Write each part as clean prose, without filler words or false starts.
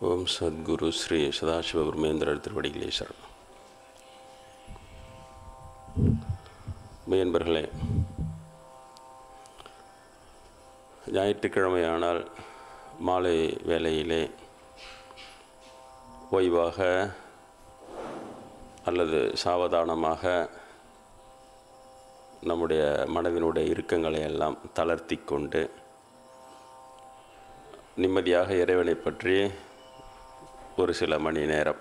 ஓம் சத்குரு ஸ்ரீ சதாசிவ பிரம்மேந்திரர் திருவடிகளே சரணம். மெய்யன்பர்களே, ஞாயிற்றுக்கிழமையானால் மாலை வேளையிலே ஓய்வாக அல்லது சாவதானமாக நம்முடைய மனதினுடைய இறுக்கங்களை எல்லாம் தளர்த்தி கொண்டு நிம்மதியாக இறைவனை பற்றி ஒரு சில மணி நேரம்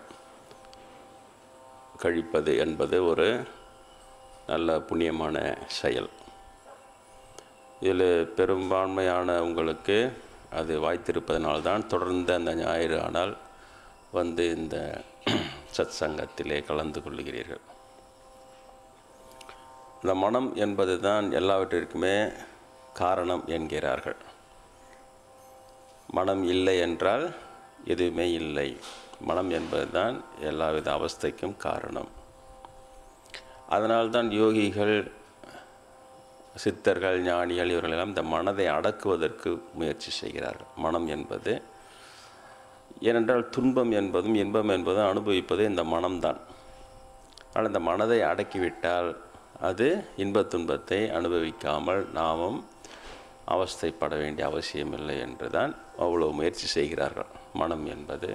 கழிப்பது என்பது ஒரு நல்ல புண்ணியமான செயல். இதில் பெரும்பான்மையான உங்களுக்கு அது வாய்த்திருப்பதனால்தான் தொடர்ந்து அந்த ஞாயிறு ஆனால் வந்து இந்த சத் சங்கத்திலே கலந்து கொள்கிறீர்கள். இந்த மனம் என்பது தான் எல்லாவற்றிற்குமே காரணம் என்கிறார்கள். மனம் இல்லை என்றால் எதுவுமே இல்லை. மனம் என்பது தான் எல்லாவித அவஸ்தைக்கும் காரணம். அதனால்தான் யோகிகள், சித்தர்கள், ஞானிகள் இவர்களெல்லாம் இந்த மனதை அடக்குவதற்கு முயற்சி செய்கிறார்கள். மனம் என்பது ஏனென்றால் துன்பம் என்பதும் இன்பம் என்பதும் அனுபவிப்பது இந்த மனம்தான். ஆனால் இந்த மனதை அடக்கிவிட்டால் அது இன்பத் துன்பத்தை அனுபவிக்காமல் நாமும் அவஸ்தைப்பட வேண்டிய அவசியமில்லை என்று தான் அவ்வளோ முயற்சி செய்கிறார்கள். மனம் என்பது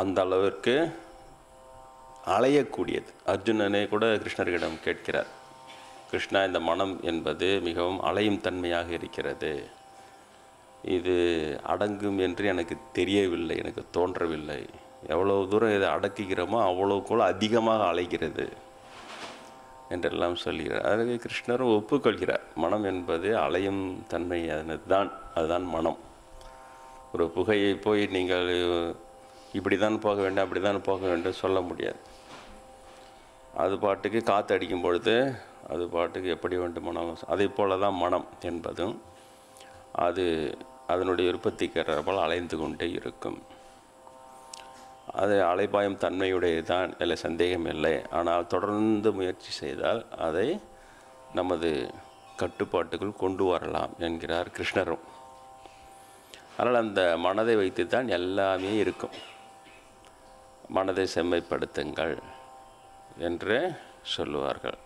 அந்த அளவிற்கு அலையக்கூடியது. அர்ஜுனனே கூட கிருஷ்ணரிடம் கேட்கிறார், கிருஷ்ணா, இந்த மனம் என்பது மிகவும் அலையும் தன்மையாக இருக்கிறது, இது அடங்கும் என்று எனக்கு தெரியவில்லை, எனக்கு தோன்றவில்லை. எவ்வளோ தூரம் இதை அடக்குகிறோமோ அவ்வளோக்குள்ள அதிகமாக அலைகிறது என்றெல்லாம் சொல்கிறார். அதற்கு கிருஷ்ணரும் ஒப்புக்கொள்கிறார், மனம் என்பது அலையும் தன்மை அதுதான் மனம். ஒரு புகையை போய் நீங்கள் இப்படி தான் போக வேண்டும் அப்படி தான் போக வேண்டும் சொல்ல முடியாது. அது பாட்டுக்கு காற்று அடிக்கும் பொழுது அது பாட்டுக்கு எப்படி வேண்டுமானாலும் அதே போல தான் மனம் என்பதும் அது அதனுடைய உற்பத்திக்கிறபோல் அலைந்து கொண்டே இருக்கும். அது அலைபாயும் தன்மையுடைய தான், இல்லை சந்தேகம் இல்லை. ஆனால் தொடர்ந்து முயற்சி செய்தால் அதை நமது கட்டுப்பாட்டுக்குள் கொண்டு வரலாம் என்கிறார் கிருஷ்ணரும். அதனால் அந்த மனதை வைத்து தான் எல்லாமே இருக்கும். மனதை செம்மைப்படுத்துங்கள் என்று சொல்லுவார்கள்.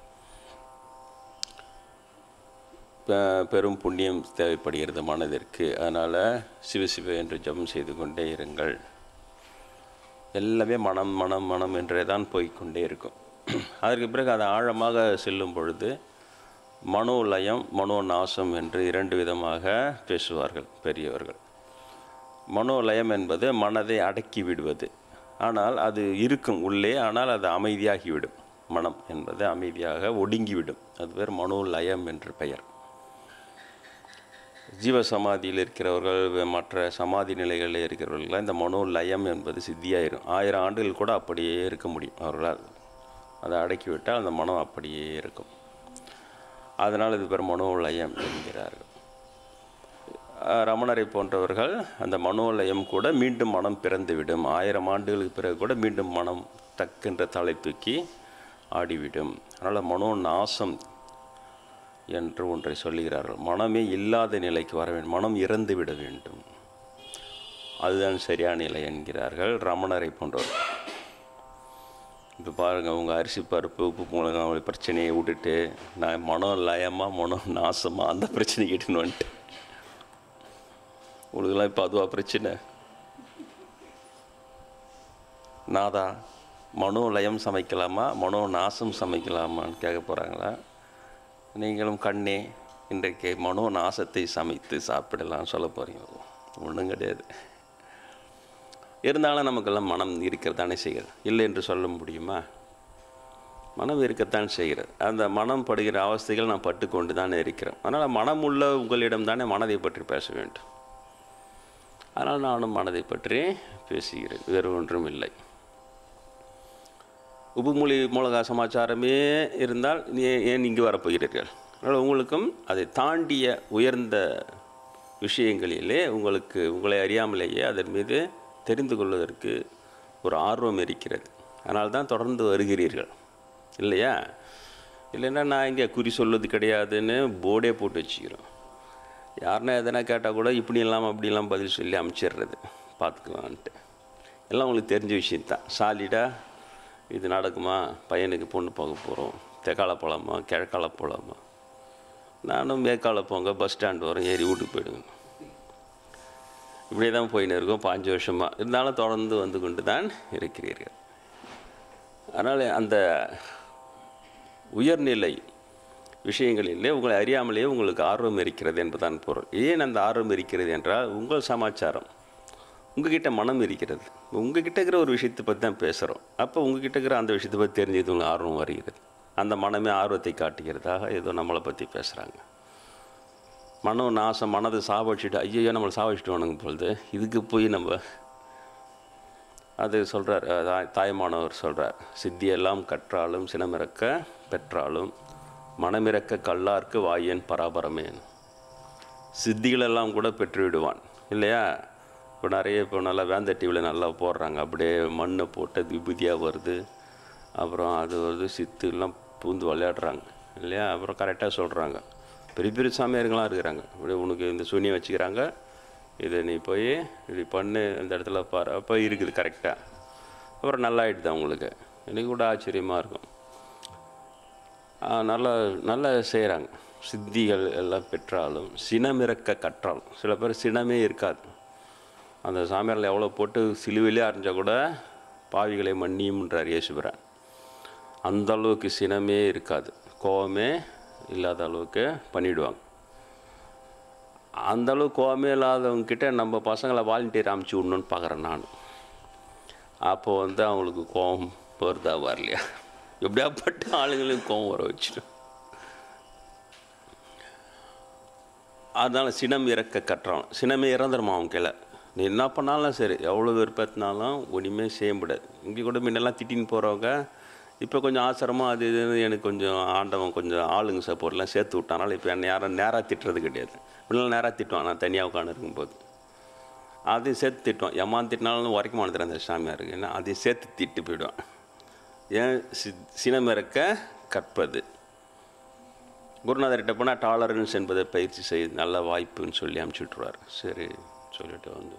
பெரும் புண்ணியம் தேவைப்படுகிறது மனதிற்கு. அதனால் சிவசிவ என்று ஜபம் செய்து கொண்டே இருங்கள். எல்லாமே மனம் மனம் மனம் என்றே தான் போய்கொண்டே இருக்கும். அதற்கு பிறகு அது ஆழமாக செல்லும் பொழுது மனோலயம், மனோநாசம் என்று இரண்டு விதமாக பேசுவார்கள் பெரியவர்கள். மனோலயம் என்பது மனதை அடக்கி விடுவது. ஆனால் அது இருக்கும் உள்ளே, ஆனால் அது அமைதியாகிவிடும். மனம் என்பது அமைதியாக ஒடுங்கிவிடும். அது பேர் மனோலயம் என்று பெயர். ஜீவசமாதியில் இருக்கிறவர்கள், மற்ற சமாதி நிலைகளில் இருக்கிறவர்கள் இந்த மனோலயம் என்பது சித்தியாயிரும். 1000 ஆண்டுகள் கூட அப்படியே இருக்க முடியும் அவர்களால். அதை அடக்கிவிட்டால் அந்த மனம் அப்படியே இருக்கும். அதனால் இது பேர் மனோலயம் என்கிறார்கள். ரமணரை போன்றவர்கள் அந்த மனோலயம் கூட மீண்டும் மனம் பிறந்துவிடும். 1000 ஆண்டுகளுக்கு பிறகு கூட மீண்டும் மனம் டக்கென்ற தலை தூக்கி ஆடிவிடும். அதனால் மனோநாசம் என்று ஒன்றை சொல்லுகிறார்கள். மனமே இல்லாத நிலைக்கு வர வேண்டும், மனம் இறந்து விட வேண்டும். அதுதான் சரியான நிலை என்கிறார்கள் ரமணரை போன்றவர்கள். இப்போ பாருங்கள், உங்கள் அரிசி பருப்பு உப்பு மூலம் பிரச்சனையை விட்டுட்டு நான் மனோ லயமாக மனோ நாசமாக அந்த பிரச்சனை கேட்டுன்னு வந்துட்டேன். உங்களுக்கெல்லாம் இப்போ அதுவா பிரச்சனை? நாதா, மனோ லயம் சமைக்கலாமா மனோ நாசம் சமைக்கலாமான்னு கேட்க போகிறாங்களா? நீங்களும் கண்ணே இன்றைக்கு மனோ நாசத்தை சமைத்து சாப்பிடலாம் சொல்ல போகிறீங்க? ஒன்றும் கிடையாது. இருந்தாலும் நமக்கெல்லாம் மனம் இருக்கிறதானே செய்கிறது, இல்லை என்று சொல்ல முடியுமா? மனம் இருக்கத்தான் செய்கிறது. அந்த மனம் படுகிற அவஸ்தைகள் நாம் பட்டு கொண்டு தானே இருக்கிறோம். அதனால் மனம் உள்ள உங்களிடம் தானே மனதை பற்றி பேச வேண்டும். அதனால் நானும் மனதை பற்றி பேசுகிறேன், வேறு ஒன்றும் இல்லை. உப்புமொழி மூலக சமாச்சாரமே இருந்தால் ஏன் இங்கு வரப்போகிறீர்கள்? அதனால் உங்களுக்கும் அதை தாண்டிய உயர்ந்த விஷயங்களிலே உங்களை அறியாமலேயே அதன் மீது தெரிந்து கொள்வதற்கு ஒரு ஆர்வம் இருக்கிறது. அதனால் தான் தொடர்ந்து வருகிறீர்கள், இல்லையா? இல்லைன்னா நான் இங்கே குறி சொல்வது கிடையாதுன்னு போர்டே போட்டு வச்சுக்கிறோம். யாருன்னா எதனா கேட்டால் கூட இப்படி இல்லாமல் அப்படி இல்லாமல் பதில் சொல்லி அனுப்பிச்சிடுறது. பார்த்துக்கலான்ட்டு. எல்லாம் உங்களுக்கு தெரிஞ்ச விஷயந்தான். சாலிடாக இது நடக்குமா, பையனுக்கு பொண்ணு பார்க்க போகிறோம், தெற்கால போகலாமா கிழக்கால போகலாமா, நானும் மேற்கால போங்க, பஸ் ஸ்டாண்டு வரும், ஏறி வீட்டுக்கு போயிடுங்க. இப்படியே தான் போயின்னு இருக்கோம் 5 வருஷமாக. இருந்தாலும் தொடர்ந்து வந்து கொண்டு தான் இருக்கிறீர்கள். அதனால் அந்த உயர்நிலை விஷயங்களிலே உங்களை அறியாமலேயே உங்களுக்கு ஆர்வம் இருக்கிறது என்பதுதான் பொருள். ஏன் அந்த ஆர்வம் இருக்கிறது என்றால், உங்கள் சமாச்சாரம் உங்ககிட்ட மனம் இருக்கிறது. உங்ககிட்ட இருக்கிற ஒரு விஷயத்தை பற்றி தான் பேசுகிறோம். அப்போ உங்ககிட்ட இருக்கிற அந்த விஷயத்தை பற்றி தெரிஞ்சது உங்களுக்கு ஆர்வம் வருகிறது. அந்த மனமே ஆர்வத்தை காட்டுகிறதாக ஏதோ நம்மளை பற்றி பேசுகிறாங்க. மனம் நாசம், மனதை சாவடிச்சுட்டு ஐயோ நம்மளை சாவடிச்சுட்டு வானுங்க பொழுது இதுக்கு போய் நம்ம அது சொல்கிறார். தாய்மானவர் சொல்கிறார், சித்தியெல்லாம் கற்றாலும் சினமிறக்க பெற்றாலும் மனமிறக்க கல்லார்க்கு வாயன் பராபரமேன். சித்திகளெல்லாம் கூட பெற்று விடுவான் இல்லையா? இப்போ நிறைய இப்போ நல்லா வேந்த டிவியில் நல்லா போடுறாங்க, அப்படியே மண்ணை போட்டு விபூதியாக வருது, அப்புறம் அது வருது, சித்துலாம் பூந்து விளையாடுறாங்க இல்லையா? அப்புறம் கரெக்டாக சொல்கிறாங்க. பெரிய பெரிய சாமியாருங்களாம் இருக்கிறாங்க. அப்படியே உனக்கு இந்த சூனியை வச்சுக்கிறாங்க, இதை நீ போய் இப்படி பண்ணு, இந்த இடத்துல பாரு, அப்போ இருக்குது கரெக்டாக. அப்புறம் நல்லா ஆகிடுது அவங்களுக்கு. எனக்கு கூட ஆச்சரியமாக இருக்கும். நல்லா நல்லா செய்கிறாங்க. சித்திகள் எல்லாம் பெற்றாலும் சினமிறக்க கற்றாலும், சில பேர் சினமே இருக்காது. அந்த சாமியாரில் எவ்வளோ போட்டு சிலுவையிலே அரைஞ்சால் கூட பாவிகளை மன்னியும்ன்றார் இயேசுபிரான். அந்த அளவுக்கு சினமே இருக்காது, கோபமே இல்லாத அளவுக்கு பண்ணிவிடுவாங்க. அந்தளவுக்கு கோபமே இல்லாதவங்கக்கிட்ட நம்ம பசங்களை வாலண்டியர் அமுச்சு விடணுன்னு பார்க்குறேன் நான். அப்போது வந்து அவங்களுக்கு கோபம் வருதா வரலையா? எப்படியாப்பட்ட ஆளுங்களையும் கோபம் வர வச்சிடும். அதனால் சினம் இறக்க கட்டுறான். சினமே இறந்துருமா அவங்க கீழே. நீ என்ன பண்ணாலும் சரி, எவ்வளோ விருப்பத்தினாலும் ஒன்றுமே செய்ய முடியாது. இங்கே கூட முன்னெல்லாம் திட்டின்னு போகிறவங்க இப்போ கொஞ்சம் ஆசிரமாக அது இதுன்னு எனக்கு கொஞ்சம் ஆண்டவன் கொஞ்சம் ஆளுங்க சப்போர்ட்லாம் சேர்த்து விட்டானால இப்போ என்னை யாரும் நேராக திட்டுறது கிடையாது. இப்படிலாம் நேராக திட்டுவான். நான் தனியாக உட்காந்து இருக்கும்போது அதையும் சேர்த்து திட்டுவான். எம்மான் திட்டினாலும் உரைக்க மாட்டேன் அந்த சாமியாருக்கு. ஏன்னா அதையும் சேர்த்து திட்டு போயிடுவான். ஏன் சினமிறக்க கற்பது. குருநாதர்கிட்ட போனால் டாலரன்ஸ் என்பதை பயிற்சி செய்து நல்ல வாய்ப்புன்னு சொல்லி அனுப்பிச்சுட்ருவார். சரி சொல்லிட்டு வந்து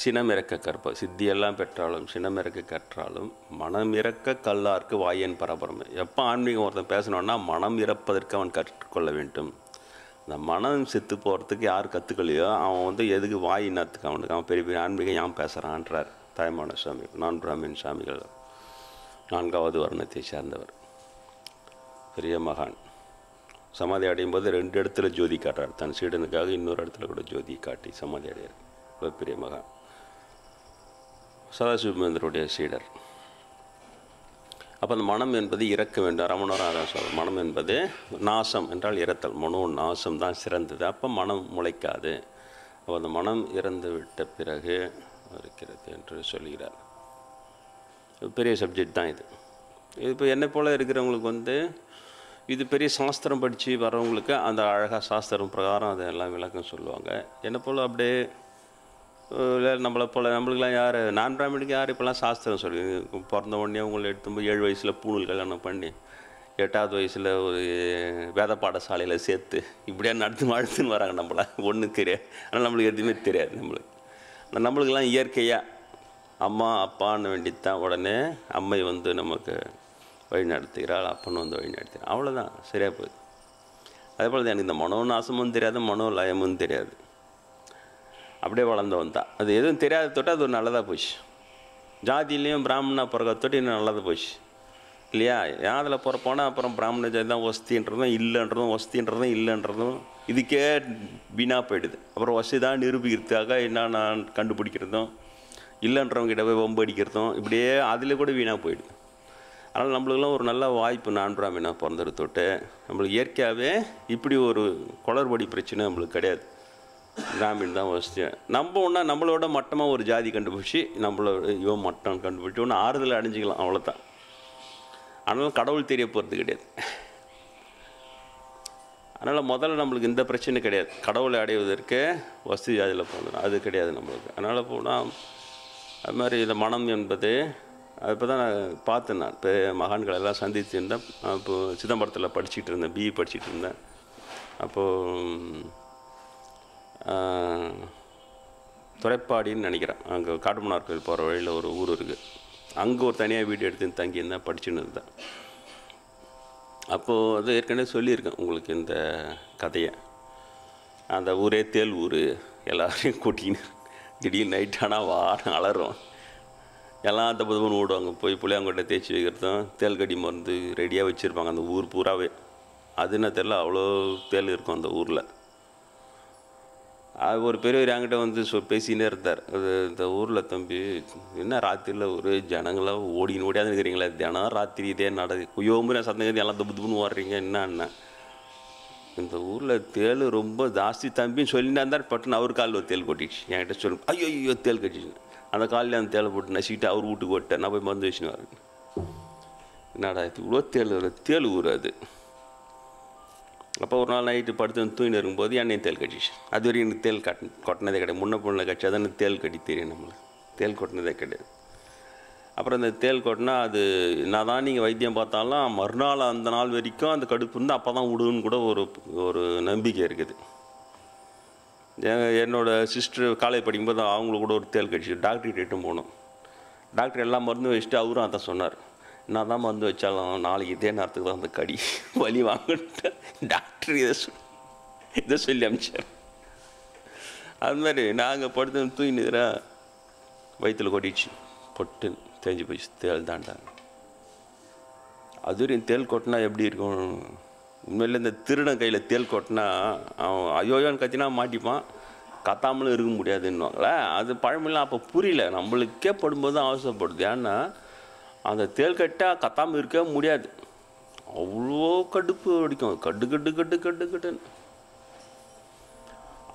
சினமிறக்க கற்பது. சித்தியெல்லாம் பெற்றாலும் சினமிறக்க கற்றாலும் மனம் இறக்க கல்லார்க்கு வாயன் பரபரமை. எப்போ ஆன்மீகம் ஒருத்தன் பேசணுன்னா மனம் இறப்பதற்கு அவன் கற்றுக்கொள்ள வேண்டும். அந்த மனம் செத்து போகிறதுக்கு யார் கற்றுக்கலையோ அவன் வந்து எதுக்கு வாய் நத்துக்கு அவனுக்கு அவன் பெரிய பெரிய ஆன்மீகம் ஏன் பேசுகிறான்றார் தாய்மான சுவாமி. நான் பிராமின் சுவாமிகள் 4வது வர்ணத்தை சேர்ந்தவர், பெரிய மகான். சமாதி அடையும் போது 2 இடத்துல ஜோதி காட்டுறார். தன் சீடனுக்காக இன்னொரு இடத்துல கூட ஜோதி காட்டி சமாதி அடையார். ரொம்ப பெரிய மகான், சதாசிவமேந்தருடைய சீடர். அப்போ அந்த மனம் என்பது இறக்க வேண்டும். ரமணராக தான் சொல்கிறார், மனம் என்பது நாசம் என்றால் இறத்தல். மனோ நாசம் தான் சிறந்தது. அப்போ மனம் முளைக்காது. அப்போ அந்த மனம் இறந்து விட்ட பிறகு இருக்கிறது என்று சொல்கிறார். பெரிய சப்ஜெக்ட் தான் இது. இப்போ என்னை போல் இருக்கிறவங்களுக்கு வந்து இது பெரிய சாஸ்திரம் படித்து வரவங்களுக்கு அந்த அழகாக சாஸ்திரம் பிரகாரம் அதெல்லாம் விளக்கம் சொல்லுவாங்க. என்னை போல் அப்படியே இல்லை நம்மளை போல் நம்மளுக்கெல்லாம் யார் நான் பிராமணிக்கு யார் இப்போலாம் சாஸ்திரம் சொல்லி பிறந்த உடனே உங்களை எடுத்தும்போது 7 வயசில் பூணூல் கல்யாணம் பண்ணி 8வது வயசில் ஒரு வேத பாடசாலையில் சேர்த்து இப்படியே நடத்துன்னு வராங்க. நம்மளை ஒன்றும் தெரியாது. ஆனால் நம்மளுக்கு எதுவுமே தெரியாது. நம்மளுக்கெல்லாம் இயற்கையாக அம்மா அப்பான்னு வேண்டித்தான். உடனே அம்மை வந்து நமக்கு வழி நடத்துகிறாள், அப்பன்னு வந்து வழி நடத்துகிறாள். அவ்வளோதான், சரியாக போகுது. அதே போல் எனக்கு இந்த மனோநாசமும் தெரியாது, மனோலயமும் தெரியாது. அப்படியே வளர்ந்தவன் தான். அது எதுவும் தெரியாத தொட்டு அது ஒரு நல்லதாக போச்சு. ஜாதியிலையும் பிராமணா பிறக்க தொட்டு இன்னும் நல்லதாக போச்சு இல்லையா? அதில் பிறப்போனால் அப்புறம் பிராமண ஜாதி தான் வசதின்றதும் இல்லைன்றதும் வசதின்றதும் இல்லைன்றதும் இதுக்கே வீணாக போயிடுது. அப்புறம் வசதி தான் நிரூபிக்கிறதுக்காக என்ன நான் கண்டுபிடிக்கிறதும் இல்லைன்றவங்கிட்ட போய் வம்பு அடிக்கிறதும் இப்படியே அதில் கூட வீணாக போயிடுது. அதனால் நம்மளுக்கெல்லாம் ஒரு நல்ல வாய்ப்பு. நான் பிராமணா பிறந்தது தொட்டு நம்மளுக்கு இயற்கையாகவே இப்படி ஒரு குளறுபடி பிரச்சனை நம்மளுக்கு கிடையாது. பிராமின் தான் வசதியாக நம்ம ஒன்றா நம்மளோட மட்டமாக ஒரு ஜாதி கண்டுபிடிச்சி நம்மளோட இவன் மட்டம் கண்டுபிடிச்சி ஒன்று ஆறுதல் அடைஞ்சிக்கலாம், அவ்வளோதான். ஆனாலும் கடவுள் தெரிய போகிறது கிடையாது. அதனால் முதல்ல நம்மளுக்கு இந்த பிரச்சனை கிடையாது. கடவுளை அடைவதற்கு வசதி ஜாதியில் போகணும், அது கிடையாது நம்மளுக்கு. அதனால் போனால் அது மாதிரி இந்த மனம் என்பது இப்போ தான் நான் பார்த்தேன். நான் இப்போ மகான்கள் எல்லாம் சந்தித்து இருந்தேன். இப்போது சிதம்பரத்தில் படிச்சுட்டு இருந்தேன், பிஇ படிச்சுட்டு இருந்தேன். அப்போது துறைப்பாடின்னு நினைக்கிறேன். அங்கே காட்டுமன்னார் கோயில் போகிற வழியில் ஒரு ஊர் இருக்குது. அங்கே ஒரு தனியாக வீடு எடுத்துன்னு தங்கியிருந்தேன், படிச்சுன்னு இருந்தேன். அப்போது அது ஏற்கனவே சொல்லியிருக்கேன் உங்களுக்கு இந்த கதையை. அந்த ஊரே தேல் ஊர், எல்லாரையும் கூட்டின்னு திடீர்னு நைட் ஆனால் வாரம் அலறும், எல்லாம் அந்த புதுமணி ஓடுவாங்க. போய் புளியாங்கொட்டை தேய்ச்சி வைக்கிறதும் தேல் கடி மருந்து ரெடியாக வச்சுருப்பாங்க அந்த ஊர் பூராவே. அது என்ன தெரில, அவ்வளோ தேல் இருக்கும் அந்த ஊரில். அது ஒரு பெரியவர் என்கிட்ட வந்து பேசினே இருந்தார். அது இந்த ஊரில் தம்பி என்ன ராத்திரியில் ஒரு ஜனங்களாக ஓடின்னு ஓடியாந்து இருக்கிறீங்களா, தினம் ராத்திரி இதே குயோம்பு சத்தங்க எல்லாம் தப்பு தப்புன்னு ஓடுறீங்க என்னன்னா, இந்த ஊரில் தேல் ரொம்ப ஜாஸ்தி தம்பின்னு சொல்லிட்டு இருந்தார். பட்டுன்னு அவர் காலில் ஒரு தேல் கொட்டிடுச்சு. என்கிட்ட சொல்லு, ஐயோ ஐயோ தேல் கட்டிச்சு. அந்த காலில் அந்த தேலை போட்டு நசிக்கிட்டு அவர் வீட்டுக்கு ஓட்டேன். நான் போய் மருந்து வச்சுன்னு வரேன். என்னடா இது இவ்வளோ தேல் ஊர் அது. அப்போ ஒரு நாள் நைட்டு படுத்து தூங்கின்னு இருக்கும்போது என்னையும் தேல் கட்டிச்சு. அது வரைக்கும் எனக்கு தேல் கொட்டினதே கிடையாது. முன்ன பொண்ணை கட்சி அதான் தேல் கட்டி தெரியும் நம்மளுக்கு, தேல் கொட்டினதே கிடையாது. அப்புறம் இந்த தேல் கொட்டினா அது நான் தான் நீங்கள் வைத்தியம் பார்த்தாலும் மறுநாள் அந்த நாள் வரைக்கும் அந்த கடுப்பு இருந்தால் அப்போ தான் விடுன்னு கூட ஒரு நம்பிக்கை இருக்குது. என்னோடய சிஸ்டர் காலேஜ் படிக்கும்போது அவங்களுக்கு கூட ஒரு தேல் கடிச்சு டாக்டர்கிட்ட இட்டும் போனோம். டாக்டர் எல்லாம் மருந்து வச்சுட்டு அவரும் அதான் சொன்னார், நான் தான் மருந்து வச்சாலும் நாளைக்கு இதே நேரத்துக்கு தான் அந்த கடி வலி வாங்கிட்டு டாக்டர் இதை சொல்லி அனுப்பிச்சார். அது மாதிரி நாங்கள் படுத்து தூங்கினுக்கிறேன், வயிற்றில் கொட்டிச்சு, பொட்டு தேஞ்சு போயிடுச்சு. தேல் தாண்டாங்க. அது வரையும் தேல் கொட்டினா எப்படி இருக்கும் உண்மையில்? இந்த திருடன் கையில் தேல் கொட்டினா அவன் ஐயோயோன்னு கத்தினா மாட்டிப்பான், கத்தாமலும் இருக்க முடியாதுன்னுவாங்களே. அது பழமெல்லாம் அப்போ புரியல, நம்மளுக்கே படும்போது தான் அவசரப்படுது. ஏன்னா அந்த தேல் கட்டால் கத்தாமல் இருக்க முடியாது, அவ்வளோ கடுப்பு அடிக்கும், கட்டு கட்டு கட்டு கட்டு கட்டுன்னு.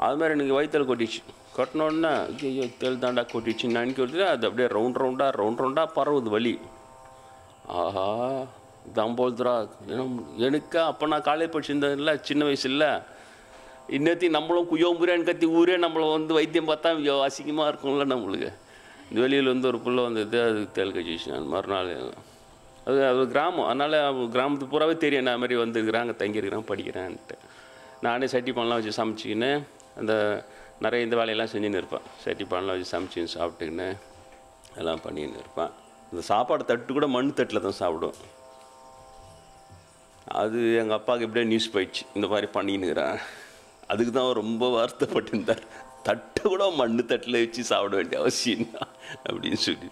அது மாதிரி எனக்கு வயிற்றில் கொட்டிச்சு. கொட்டினோடனே ஐயோ தேல் தாண்டா கொட்டிச்சு நான் நினைக்கிறது. அது அப்படியே ரவுண்டாக பரவுது வலி. ஆஹா தம்போல்துரா எனக்கு அப்போ நான் காலேஜ் படிச்சிருந்ததில்ல, சின்ன வயசு இல்லை. இன்னத்தையும் நம்மளும் குயோம்புரேன்னு கத்தி ஊரே நம்மளை வந்து வைத்தியம் பார்த்தா அசிங்கமாக இருக்கும்ல நம்மளுக்கு. இந்த வெளியில் வந்து ஒரு புள்ள வந்தது, அது தேல் கழிச்சு. நான் மறுநாள் அது கிராமம், அதனால் கிராமத்துக்கு பூராவே தெரியும் நான் மாதிரி வந்துருக்குறாங்க, தங்கியிருக்கிறேன், படிக்கிறேன்ட்டு. நானே சட்டி பானெலாம் வச்சு சமைச்சிக்கின்னு அந்த நிறைய இந்த வேலையெல்லாம் செஞ்சுன்னு இருப்பேன். சட்டி பானெலாம் வச்சு சமைச்சின்னு சாப்பிட்டுக்கின்னு எல்லாம் பண்ணின்னு இருப்பேன். இந்த சாப்பாடு தட்டு கூட மண் தட்டில் தான் சாப்பிடும். அது எங்கள் அப்பாவுக்கு எப்படியே நியூஸ் போயிடுச்சு, இந்த மாதிரி பண்ணின்னுக்கிறேன். அதுக்கு தான் அவர் ரொம்ப வருத்தப்பட்டிருந்தார், தட்டை கூட மண் தட்டில் வச்சு சாப்பிட வேண்டிய அவசியம் தான் அப்படின்னு சொல்லி,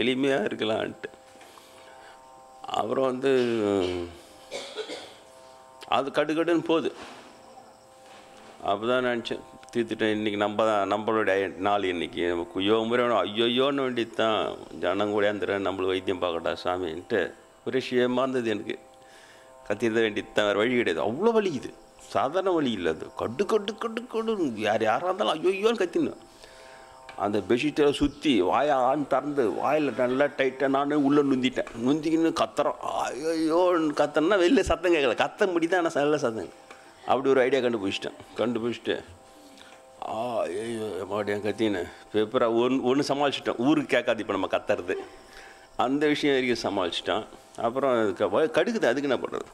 எளிமையாக இருக்கலான்ட்டு. அப்புறம் வந்து அது கடுன்னு போகுது. அப்போ தான் நினச்சேன், தீர்த்துட்டேன், இன்றைக்கி நம்மளுடைய நாள் இன்றைக்கி நமக்கு ஐயோயோன்னு வேண்டியது தான், ஜனம் கூடயாந்துறேன் நம்மளுக்கு வைத்தியம் பார்க்கட்டா சாமின்ட்டு ஒரு விஷயமா இருந்தது. எனக்கு கத்திருந்த வேண்டியது தான், வேறு வழி கிடையாது. அவ்வளோ வலிக்குது, சாதாரண வழி இல்லை. அது கடு யாராக இருந்தாலும் ஐயோயோன்னு கத்தினேன். அந்த பெட்ஷீட்டை சுற்றி வாயான்னு திறந்து வாயில் நல்லா டைட்டாக நானே உள்ளே நுந்திக்கின்னு கத்துறோம். ஐயோன்னு கத்தனா வெளில சத்தம் கேட்கல, கத்த முடியுதான் ஆனால் நல்ல சத்தம். அப்படி ஒரு ஐடியா கண்டுபிடிச்சிட்டு ஐயோ மறுபடியும் கத்தின்னு பேப்பராக ஒன்று சமாளிச்சிட்டோம். ஊருக்கு கேட்காது இப்போ நம்ம கத்துறது, அந்த விஷயம் வரைக்கும் சமாளிச்சிட்டோம். அப்புறம் கடுக்குது, அதுக்கு என்ன பண்ணுறது?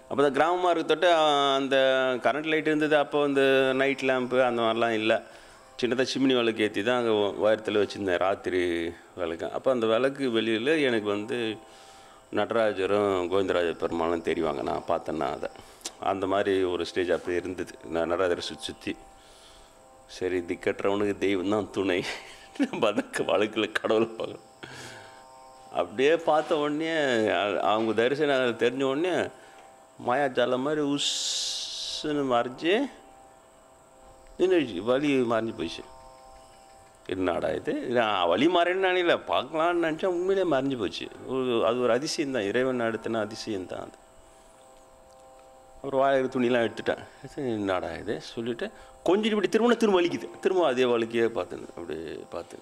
அப்போ தான் கிராமமாக இருக்கத்தொட்டு அந்த கரண்ட் லைட் இருந்தது. அப்போ வந்து நைட் லேம்ப்பு அந்த மாதிரிலாம் இல்லை, சின்னதாக சிம்னி விளக்கு ஏற்றி தான் அங்கே உயரத்தில் வச்சுருந்தேன், ராத்திரி விளக்கு. அப்போ அந்த விளக்கு வெளியில் எனக்கு வந்து நடராஜரும் கோவிந்தராஜ பெருமாளும் தெரிவாங்க, நான் பார்த்தேன்னா அதை. அந்த மாதிரி ஒரு ஸ்டேஜ் அப்படி இருந்தது. நான் நடராஜரை சுற்றி சரி திக்கட்டுறவனுக்கு தெய்வம் தான் துணை, நம்ம அதுக்கு வழக்கில் கடவுளை பார்க்கணும். அப்படியே பார்த்த உடனே அவங்க தரிசனம் தெரிஞ்ச உடனே மாயாஜாலம் மாதிரி உஸ்ன்னு மறைஞ்சி நின்றுச்சு, வலி மறைஞ்சி போயிடுச்சு. என்னடா இது, வலி மாறேன்னு நினைக்கல, பார்க்கலான்னு நினச்சா உண்மையிலே மறைஞ்சி போச்சு. அது ஒரு அதிசயம் தான், இறைவன் அடுத்தின அதிசயம் தான் அது. அப்புறம் வாயில துணியெலாம் எடுத்துட்டேன். என்னடா இது சொல்லிவிட்டு கொஞ்சம் இப்படி திரும்ப வலிக்குது, திரும்ப அதே வலிக்கையே அப்படியே பார்த்து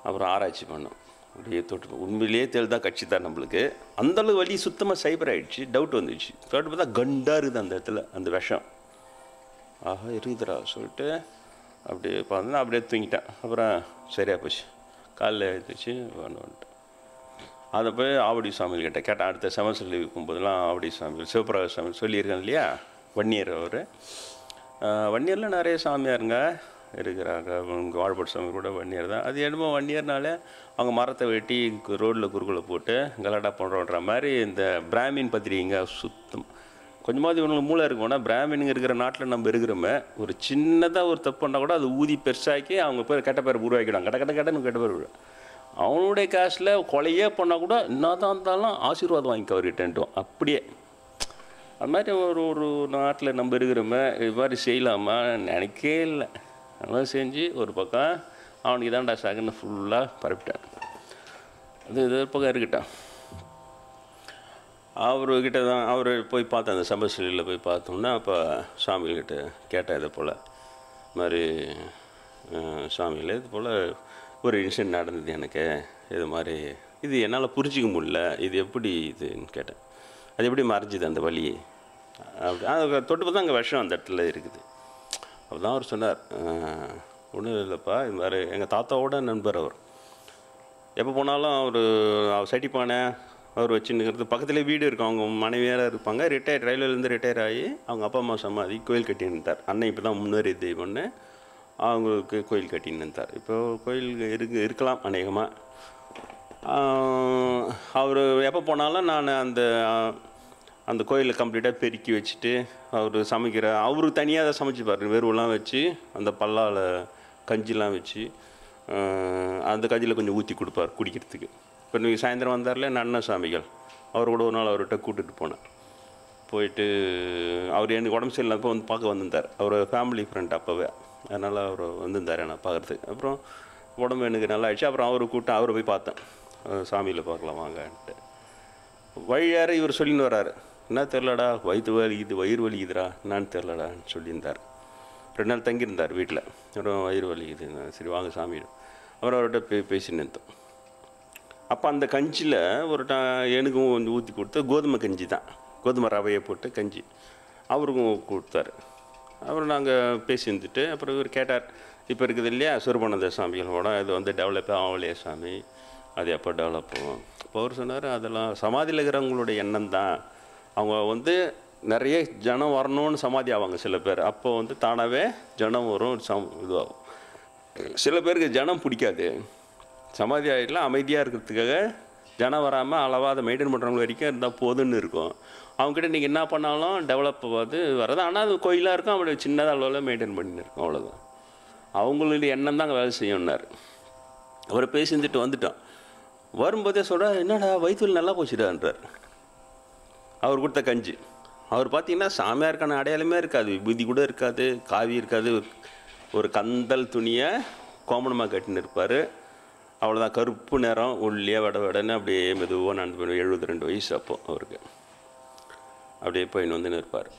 அப்புறம் ஆராய்ச்சி பண்ணோம். அப்படியே தொட்டு உண்மையிலேயே தேல் தான் கட்சி தான் நம்மளுக்கு. அந்தளவு வலி சுத்தமாக சைபர் ஆகிடுச்சு, டவுட் வந்துடுச்சு. டவுட் பார்த்தா கண்டாக இருக்குது அந்த இடத்துல அந்த விஷம். ஆஹா இருக்குதுடா சொல்லிட்டு அப்படியே பார்த்தோன்னா அப்படியே தூங்கிட்டேன். அப்புறம் சரியாக போச்சு, காலையில் எழுத்துச்சு வந்துட்டேன். அதை போய் ஆவடி சுவாமிகிட்ட கேட்டேன். அடுத்த செமஸ்டர் லீவ் இருக்கும்போதெல்லாம் ஆவடி சுவாமி சிவபிரகாஷ் சுவாமி சொல்லியிருக்கேன் இல்லையா, வன்னியர் அவர். வன்னியரில் நிறைய சாமியாருங்க இருக்கிறாங்க. இங்கே வாழ்பாடு சாமி கூட வன்னியர் தான். அது என்னமோ வன்னியர்னாலே அவங்க மரத்தை வெட்டி ரோட்டில் குறுக்குள்ள போட்டு கலாட்டா பண்ணுறோன்ற மாதிரி இந்த பிராமின் பத்திரிகைங்க சுத்தம். கொஞ்சமாவது இவங்களுக்கு மூளை இருக்கும்னா பிராமினுங்க இருக்கிற நாட்டில் நம்ம இருக்கிறோமே, ஒரு சின்னதாக ஒரு தப்பு பண்ணால் கூட அது ஊதி பெருசாக்கி அவங்க பேர் கெட்ட பேர் உருவாக்கிடுவாங்க. கெட்டன்னு கெட்ட பேர் விடுவாங்க. அவனுடைய காசில் கொலையே பண்ணால் கூட என்னதான் இருந்தாலும் ஆசீர்வாதம் வாங்கிக்க அவர்கிட்டன்ட்டோம். அப்படியே அது மாதிரி ஒரு நாட்டில் நம்ம இருக்கிறோமே, இது மாதிரி செய்யலாமா நினைக்கவே இல்லை. அதெல்லாம் செஞ்சு ஒரு பக்கம் அவனுக்கு தான்டா சாகுன்னு ஃபுல்லாக பரப்பிட்டான். அது இது ஒரு பக்கம் இருக்கட்டும். அவர்கிட்ட தான் அவர் போய் பார்த்தேன், அந்த சம்பசிலியில் போய் பார்த்தோம்னா அப்போ சாமிகிட்ட கேட்டேன் இதை போல், இது மாதிரி சாமியில் இது போல் ஒரு இன்சிடென்ட் நடந்தது எனக்கு, இது மாதிரி இது என்னால் புரிஞ்சிக்க முடியல, இது எப்படி இதுன்னு கேட்டேன். அது எப்படி மறைஞ்சிது அந்த வலி அப்படி தொட்டு பார்த்தா அங்கே விஷம் அந்த இடத்துல இருக்குது. அப்போ தான் அவர் சொன்னார், ஒன்றும் இல்லைப்பா, இது மாதிரி எங்கள் தாத்தாவோட நண்பர் அவர். எப்போ போனாலும் அவர் சட்டிப்பானை அவர் வச்சுன்னுக்கிறது, பக்கத்துலேயே வீடு இருக்கும், அவங்க மனைவியாக இருப்பாங்க. ரயில்வேலேருந்து ரிட்டையர் ஆகி அவங்க அப்பா அம்மா சமாதி கோயில் கட்டின்னு அண்ணன் இப்போ தான் முன்னேறி தெய்வம்னு அவங்களுக்கு கோயில் கட்டின்னு இருந்தார். இப்போ கோயில் இருக்கலாம் அநேகமாக. அவர் எப்போ போனாலும் நான் அந்த கோயிலை கம்ப்ளீட்டாக பெருக்கி வச்சுட்டு அவர் அவருக்கு தனியாக அதை சமைச்சிப்பார். வெறுவெல்லாம் வச்சு அந்த பல்லால் கஞ்சிலாம் வச்சு அந்த கஞ்சியில் கொஞ்சம் ஊற்றி கொடுப்பார் குடிக்கிறதுக்கு. இப்போ நீங்கள் சாயந்தரம் வந்தார்ல அண்ணன் சாமிகள், அவர் கூட ஒரு நாள் அவர்கிட்ட கூப்பிட்டுட்டு போனேன். போயிட்டு அவர் எனக்கு உடம்பு சரியில்லாதப்போ வந்து பார்க்க வந்திருந்தார். அவர் ஃபேமிலி ஃப்ரெண்ட் அப்போவே, அதனால் அவர் வந்திருந்தார் என்னை பார்க்குறதுக்கு. அப்புறம் உடம்பு எனக்கு நல்லா ஆயிடுச்சு. அப்புறம் அவரை போய் பார்த்தேன், சாமியில் பார்க்கலாம் வாங்கன்ட்டு. வழியார இவர் சொல்லின்னு வர்றாரு, என்ன தெரிலடா வயிற்று வயிறு வலிக்குதுடா என்னான்னு தெரிலடான்னு சொல்லியிருந்தார். 2 நாள் தங்கியிருந்தார் வீட்டில். அப்புறம் வயிறு வலிக்குது, சரி வாங்க சாமியிடும். அப்புறம் அவர்கிட்ட பேசின்னு இருந்தோம். அப்போ அந்த கஞ்சியில் எனக்கும் கொஞ்சம் ஊற்றி கொடுத்து, கோதுமை கஞ்சி தான், கோதுமை ரவையை போட்டு கஞ்சி அவருக்கும் கொடுத்தாரு. அப்புறம் நாங்கள் பேசி இருந்துட்டு அப்புறம் இவர் கேட்டார், இப்போ இருக்குது இல்லையா சுரபானந்த சாமிகளோட இது வந்து டெவலப்பே ஆகலையே சாமி, அது எப்போ டெவலப் ஆகும்? இப்போ அவர் சொன்னார், அதெல்லாம் சமாதியில் இருக்கிறவங்களுடைய எண்ணம் தான். அவங்க வந்து நிறைய ஜனம் வரணும்னு சமாதி ஆவாங்க சில பேர், அப்போ வந்து தானாகவே ஜனம் வரும், இதுவாகும். சில பேருக்கு ஜனம் பிடிக்காது, சமாதி ஆகிடலாம் அமைதியாக இருக்கிறதுக்காக ஜனம் வராமல் அளவாக அதை மெயின்டைன் பண்ணுறவங்க வரைக்கும் இருந்தால் போதுன்னு இருக்கும். அவங்ககிட்ட நீங்கள் என்ன பண்ணாலும் டெவலப் வரது, ஆனால் அது கோயிலாக இருக்கும், அவங்களோட சின்னதாக அளவில் மெயின்டைன் பண்ணின்னு இருக்கும், அவ்வளோதான். அவங்களுடைய எண்ணம் தான் அங்கே வேலை செய்யணுன்னார். அவரை பேசிந்துட்டு வந்துட்டோம். வரும்போதே சொல்கிறார், என்னடா வயிற்றுல நல்லா போச்சுடான்றார். அவர் கொடுத்த கஞ்சி அவர் பார்த்தீங்கன்னா சாமியாருக்கான அடையாளமே இருக்காது, விபூதி கூட இருக்காது, காவி இருக்காது, ஒரு கந்தல் துணியை கோமணமாக கட்டின்னு இருப்பார், அவ்வளோதான். கருப்பு நேரம் உள்ளே வடன்னு அப்படியே மெதுவாக நடந்து போய் 72 வயசு அப்போ அவருக்கு. அப்படியே போயின்னு வந்துன்னு இருப்பார்.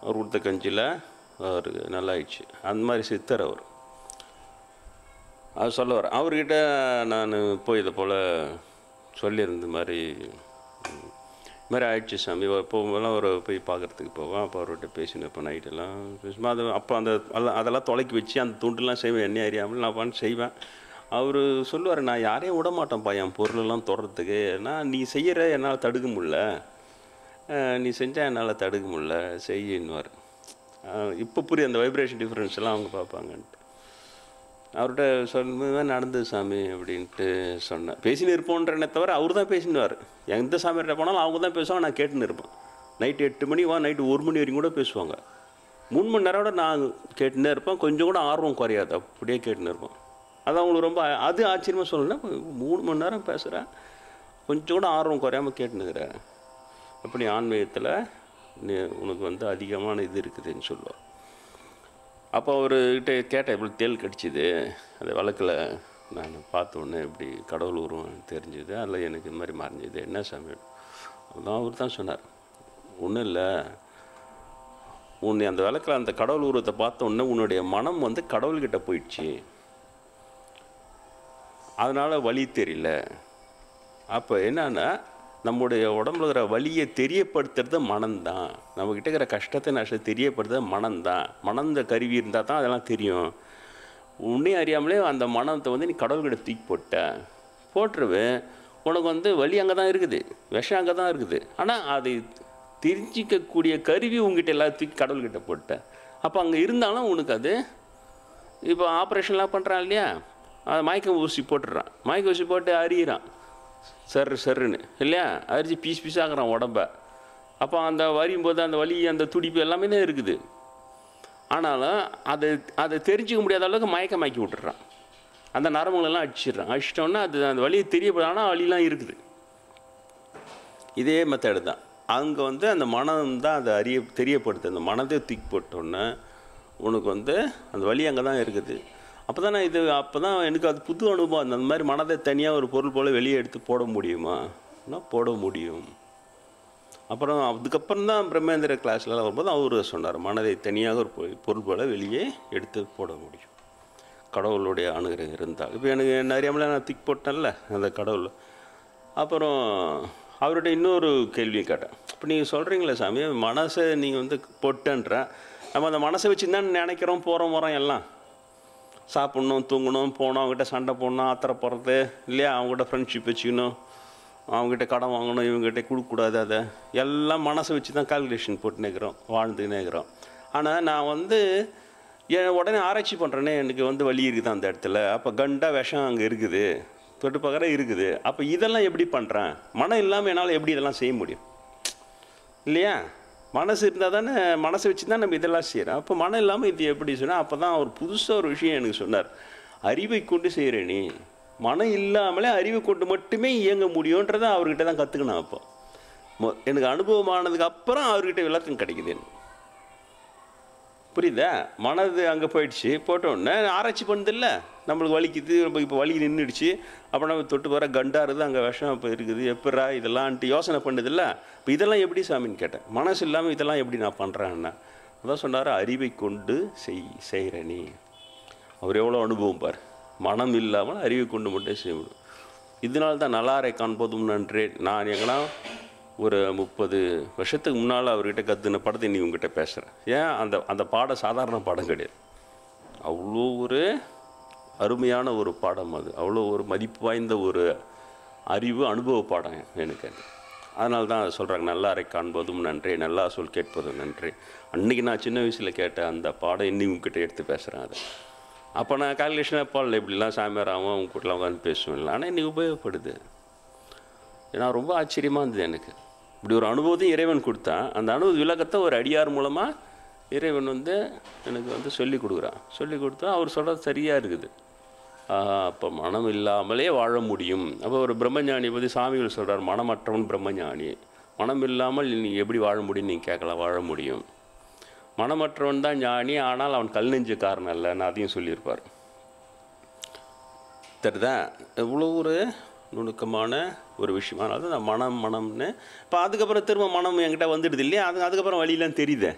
அவர் கொடுத்த கஞ்சியில் அவருக்கு நல்லாயிடுச்சு. அந்த மாதிரி சித்தர் அவர். அது சொல்ல வர அவர்கிட்ட நான் போய் இதை போல் சொல்லியிருந்த மாதிரி ஆயிடுச்சு சாமி. இப்போலாம் அவர் போய் பார்க்குறதுக்கு போவேன். அப்போ அவர்கிட்ட பேசினேன். இப்போ நைட்டெல்லாம் பேசுமா அது அப்போ அதெல்லாம் தொலைக்கி வச்சு அந்த தூண்டெல்லாம் செய்வேன், என்ன அறியாமல் நான் பண்ணி செய்வேன். அவர் சொல்லுவார், நான் யாரையும் விட மாட்டேன்ப்பா என் பொருளெல்லாம் தொடுறதுக்கு, ஏன்னா நீ செய்கிற என்னால் தடுக்க முடில, நீ செஞ்சால் என்னால் தடுக்க முடில செய்யின்னுவார். இப்போ புரியும் அந்த வைப்ரேஷன் டிஃப்ரென்ஸ் எல்லாம் அவங்க பார்ப்பாங்கன்ட்டு. அவர்கிட்ட சொல்லுதான் நடந்தது சாமி அப்படின்ட்டு சொன்னேன். பேசின்னு இருப்போன்றனே தவிர அவர் தான் பேசினுவார். எந்த சாமியார்கிட்ட போனாலும் அவங்க தான் பேசுவாங்க, நான் கேட்டுன்னு இருப்பேன். நைட்டு 8 மணி நைட்டு 1 மணி வரைக்கும் கூட பேசுவாங்க. 3 மணி நேரம் கூட நான் கேட்டுன்னே இருப்பேன். கொஞ்சம் கூட ஆர்வம் குறையாது, அப்படியே கேட்டுன்னு இருப்பேன். அது அவங்களுக்கு ரொம்ப அது ஆச்சரியமாக சொல்லணும். 3 மணி நேரம் பேசுகிறேன், கொஞ்சம் கூட ஆர்வம் குறையாமல் கேட்டுனுக்கிறேன். அப்படி ஆன்மீகத்தில் உனக்கு வந்து அதிகமான இது இருக்குதுன்னு சொல்லுவார். அப்போ அவர்கிட்ட கேட்டேன், இப்படி தேள் கடிச்சிது அந்த வழக்கில் நான் பார்த்தோன்னே இப்படி கடவுள் உருவம் தெரிஞ்சுது, அதில் எனக்கு இந்த மாதிரி மறைஞ்சிது, என்ன சாமி? அதான் அவர் தான் சொன்னார், ஒன்றும் இல்லை, உன்னை அந்த வழக்கில் அந்த கடவுள் உருவத்தை பார்த்த உடனே உன்னுடைய மனம் வந்து கடவுள்கிட்ட போயிடுச்சு, அதனால் வலி தெரியல. அப்போ என்னன்னா நம்முடைய உடம்புல இருக்கிற வலியை தெரியப்படுத்துறது மனம்தான். நம்மக்கிட்ட இருக்கிற கஷ்டத்தை நஷ்டத்தை தெரியப்படுத்துறது மனம்தான். மனந்த கருவி இருந்தால் தான் அதெல்லாம் தெரியும். உன்னே அறியாமலே அந்த மனத்தை வந்து நீ கடவுள்கிட்ட தூக்கி போட்டுருவேன். உனக்கு வந்து வலி அங்கே தான் இருக்குது, விஷம் அங்கே தான் இருக்குது. ஆனால் அது தெரிஞ்சிக்கக்கூடிய கருவி உங்ககிட்ட எல்லாத்துக்கும் கடவுள்கிட்ட போட்டேன். அப்போ அங்கே இருந்தாலும் உனக்கு அது இப்போ ஆப்ரேஷன்லாம் பண்ணுறான் இல்லையா, அது மயக்க ஊசி போட்டுடுறான், மயக்க ஊசி போட்டு அறியிறான் சருன்னு இல்லையா, அரிச்சு பீஸ் ஆகிறான் உடம்ப. அப்போ அந்த வரியும் போது அந்த வலி அந்த துடிப்பு எல்லாமே தான் இருக்குது. ஆனாலும் அதை தெரிஞ்சிக்க முடியாத அளவுக்கு மயக்கி விட்டுறான், அந்த நரம்புகளெல்லாம் அடிச்சிட்டோன்னா அது அந்த வலியை தெரியப்படும். ஆனால் வலிலாம் இருக்குது. இதே மெத்தடு தான் அங்கே வந்து அந்த மனம் தான் அதை தெரியப்படுத்து. அந்த மனதை தூக்கி போட்டோன்னே உனக்கு வந்து அந்த வலி அங்கே தான் இருக்குது. அப்போ தான் எனக்கு அது புது அனுபவம். அந்த மாதிரி மனதை தனியாக ஒரு பொருள் போல் வெளியே எடுத்து போட முடியுமா? போட முடியும். அப்புறம் அதுக்கப்புறம் தான் பிரம்மேந்திர கிளாஸ்லாம் வரும்போது அவர் சொன்னார், மனதை தனியாக ஒரு பொருள் போல் வெளியே எடுத்து போட முடியும் கடவுளுடைய அனுகிரகம் இருந்தால். இப்போ எனக்கு நிறையாமல நான் தூக்கி போட்டேன்ல அந்த கடவுள். அப்புறம் அவர்கிட்ட இன்னொரு கேள்வியும் கேட்டேன். இப்போ நீங்கள் சொல்கிறீங்களே சாமி, மனசை நீங்கள் வந்து போட்டேன்ற, நம்ம அந்த மனசை வச்சு தான் நினைக்கிறோம், போகிறோம் வரோம், எல்லாம் சாப்பிட்ணும், தூங்கணும், போகணும், அவங்ககிட்ட சண்டை போடணும், ஆத்திரப்படுறது இல்லையா, அவங்ககிட்ட ஃப்ரெண்ட்ஷிப் வச்சுக்கணும், அவங்ககிட்ட கடன் வாங்கணும், இவங்ககிட்ட கொடுக்கக்கூடாது, அதை எல்லாம் மனசை வச்சு தான் கால்குலேஷன் போட்டு நிற்கிறோம், வாழ்ந்துன்னு இருக்கிறோம். ஆனால் நான் வந்து உடனே ஆராய்ச்சி பண்ணுறேன்னே, எனக்கு வந்து வலி இருக்குது அந்த இடத்துல, அப்போ கண்டா விஷம் அங்கே இருக்குது, தொட்டு பார்க்குற இருக்குது. அப்போ இதெல்லாம் எப்படி பண்ணுறேன்? மனம் இல்லாமல் என்னால் எப்படி இதெல்லாம் செய்ய முடியும் இல்லையா? மனசு இருந்தால் தானே, மனசை வச்சு தான் நம்ம இதெல்லாம் செய்கிறோம். அப்போ மனம் இல்லாமல் இது எப்படி சொன்னால், அப்போ தான் அவர் புதுசாக ஒரு விஷயம் எனக்கு சொன்னார். அறிவை கொண்டு செய்கிற நீ, மனம் இல்லாமலே அறிவை கொண்டு மட்டுமே இயங்க முடியுன்றதை அவர்கிட்ட தான் கற்றுக்கணும். அப்போ எனக்கு அனுபவமானதுக்கு அப்புறம் அவர்கிட்ட விளக்கம் கிடைக்குது. புரியுதா? மனது அங்கே போயிடுச்சு, போட்டோன்னே ஆராய்ச்சி பண்ணுதில்ல, நம்மளுக்கு வலிக்குது, நம்ம இப்போ வலி நின்றுடுச்சு, அப்போ நம்ம தொட்டு வர கண்டாருது, அங்கே விஷம் இப்போ இருக்குது, எப்படா இதெல்லாம்ன்ட்டு யோசனை பண்ணுதில்ல. இப்போ இதெல்லாம் எப்படி சாமின்னு கேட்டேன். மனசு இல்லாமல் இதெல்லாம் எப்படி நான் பண்ணுறேன்னா, அதான் சொன்னார், அறிவை கொண்டு செய்கிற நீ. அவர் எவ்வளோ அனுபவம் பார், மனம் இல்லாமல் அறிவை கொண்டு மட்டும் செய்ய முடியும். இதனால தான் நல்லாரை காண்பதும் நன்றே. நான் எங்கன்னா ஒரு 30 வருஷத்துக்கு முன்னால் அவர்கிட்ட கற்றுன படத்தை நீ உங்ககிட்ட பேசுகிறேன். ஏன் அந்த பாடம் சாதாரண பாடம் கிடையாது, அவ்வளோ ஒரு அருமையான ஒரு பாடம், அது அவ்வளோ ஒரு மதிப்பு வாய்ந்த ஒரு அறிவு அனுபவ பாடம் எனக்கு அது. அதனால தான் அதை சொல்கிறாங்க, நல்லாரை காண்பதும் நன்றே, நல்லா சொல் கேட்பதும் நன்றே. அன்றைக்கி நான் சின்ன வயசில் கேட்ட அந்த பாடம் இன்னும் உங்ககிட்ட எடுத்து பேசுகிறேன். அதை அப்போ நான் கால்குலேஷனாக பாடல, இப்படிலாம் சாமியாராகவும் அவங்க கூட்டலாம் உட்காந்து பேசுவேன். ஆனால் இன்றைக்கி உபயோகப்படுது. ஏன்னா ரொம்ப ஆச்சரியமாக இருந்தது எனக்கு. இப்படி ஒரு அனுபவத்தையும் இறைவன் கொடுத்தான். அந்த அனுபவ விளக்கத்தை ஒரு அடியார் மூலமாக இறைவன் வந்து எனக்கு வந்து சொல்லி கொடுத்தா அவர் சொல்கிறது சரியாக இருக்குது. அப்போ மனம் இல்லாமலே வாழ முடியும். அப்போ ஒரு பிரம்மஞானி பற்றி சாமிகள் சொல்கிறார், மனமற்றவன் பிரம்மஞானி. மனம் இல்லாமல் நீ எப்படி வாழ முடியும்னு நீங்கள் கேட்கலாம். வாழ முடியும். மனமற்றவன் தான் ஞானி, ஆனால் அவன் கல் நெஞ்ச காரணம் இல்லைன்னு அதையும் சொல்லியிருப்பார். தெரியுதா? எவ்வளோ ஒரு நுணுக்கமான ஒரு விஷயம். அதனால தான் மனம்னு இப்போ அதுக்கப்புறம் திரும்ப மனம் என்கிட்ட வந்துடுது இல்லையா, அதுக்கப்புறம் வழியெலாம் தெரியுது.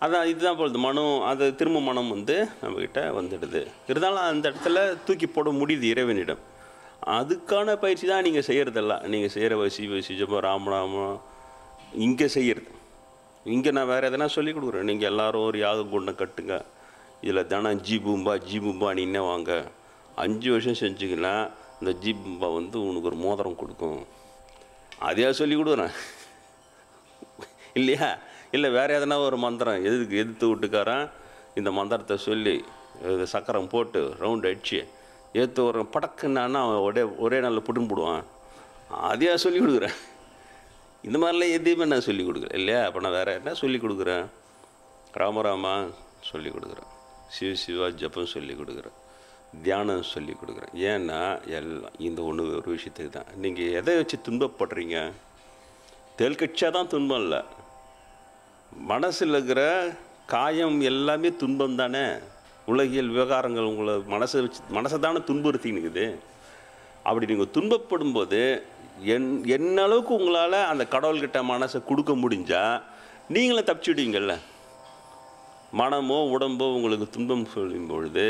அதான் இதுதான் பொழுது மனம், அது திரும்ப மனம் வந்து நம்மக்கிட்ட வந்துடுது. இருந்தாலும் அந்த இடத்துல தூக்கி போட முடியுது இறைவனிடம். அதுக்கான பயிற்சி தான் நீங்கள் செய்கிறதெல்லாம். நீங்கள் செய்கிற சிவம் ராமநாமம் இங்கே செய்கிறது. இங்கே நான் வேறு எதனா சொல்லிக் கொடுக்குறேன். நீங்கள் எல்லோரும் ஒரு யாக குண்டம் கட்டுங்க, இதில் தினம் ஜீபூம்பா நீன்னே வாங்க, 5 வருஷம் செஞ்சுக்கலாம், இந்த ஜீபூம்பா வந்து உனக்கு ஒரு மோதிரம் கொடுக்கும். அதையா சொல்லி கொடுக்குறேன் இல்லையா? இல்லை வேறு எதனா ஒரு மந்திரம் எதிர்த்து விட்டுக்காரன் இந்த மந்திரத்தை சொல்லி சக்கரம் போட்டு ரவுண்ட் அடிச்சு ஏற்று ஒரு படக்குன்னான்னா அவன் ஒரே நாளில் புட்டுன்னு போடுவான். அதையா சொல்லி கொடுக்குறேன். இந்த மாதிரிலாம் எதையுமே நான் சொல்லிக் கொடுக்குறேன் இல்லையா? அப்போ நான் வேறு என்ன சொல்லிக் கொடுக்குறேன்? ராமராமா சொல்லிக் கொடுக்குறேன், சிவா ஜப்பம் சொல்லிக் கொடுக்குறேன், தியானம் சொல்லிக் கொடுக்குறேன். ஏன்னா எல்லாம் இந்த ஒரு விஷயத்துக்கு தான். நீங்கள் எதை வச்சு துன்பப்படுறீங்க? தேல் கட்சியாக தான் துன்பம் இல்லை, மனசில் இருக்கிற காயம் எல்லாமே துன்பம் தானே. உலகியல் விவகாரங்கள் உங்களை மனசை தானே துன்புறுத்தினுக்குது. அப்படி நீங்கள் துன்பப்படும் போது என்ன அளவுக்கு உங்களால் அந்த கடவுள்கிட்ட மனசை கொடுக்க முடிஞ்சால் நீங்களே தப்பிச்சுடுவீங்கள்ல. மனமோ உடம்போ உங்களுக்கு துன்பம் சொல்லும் பொழுது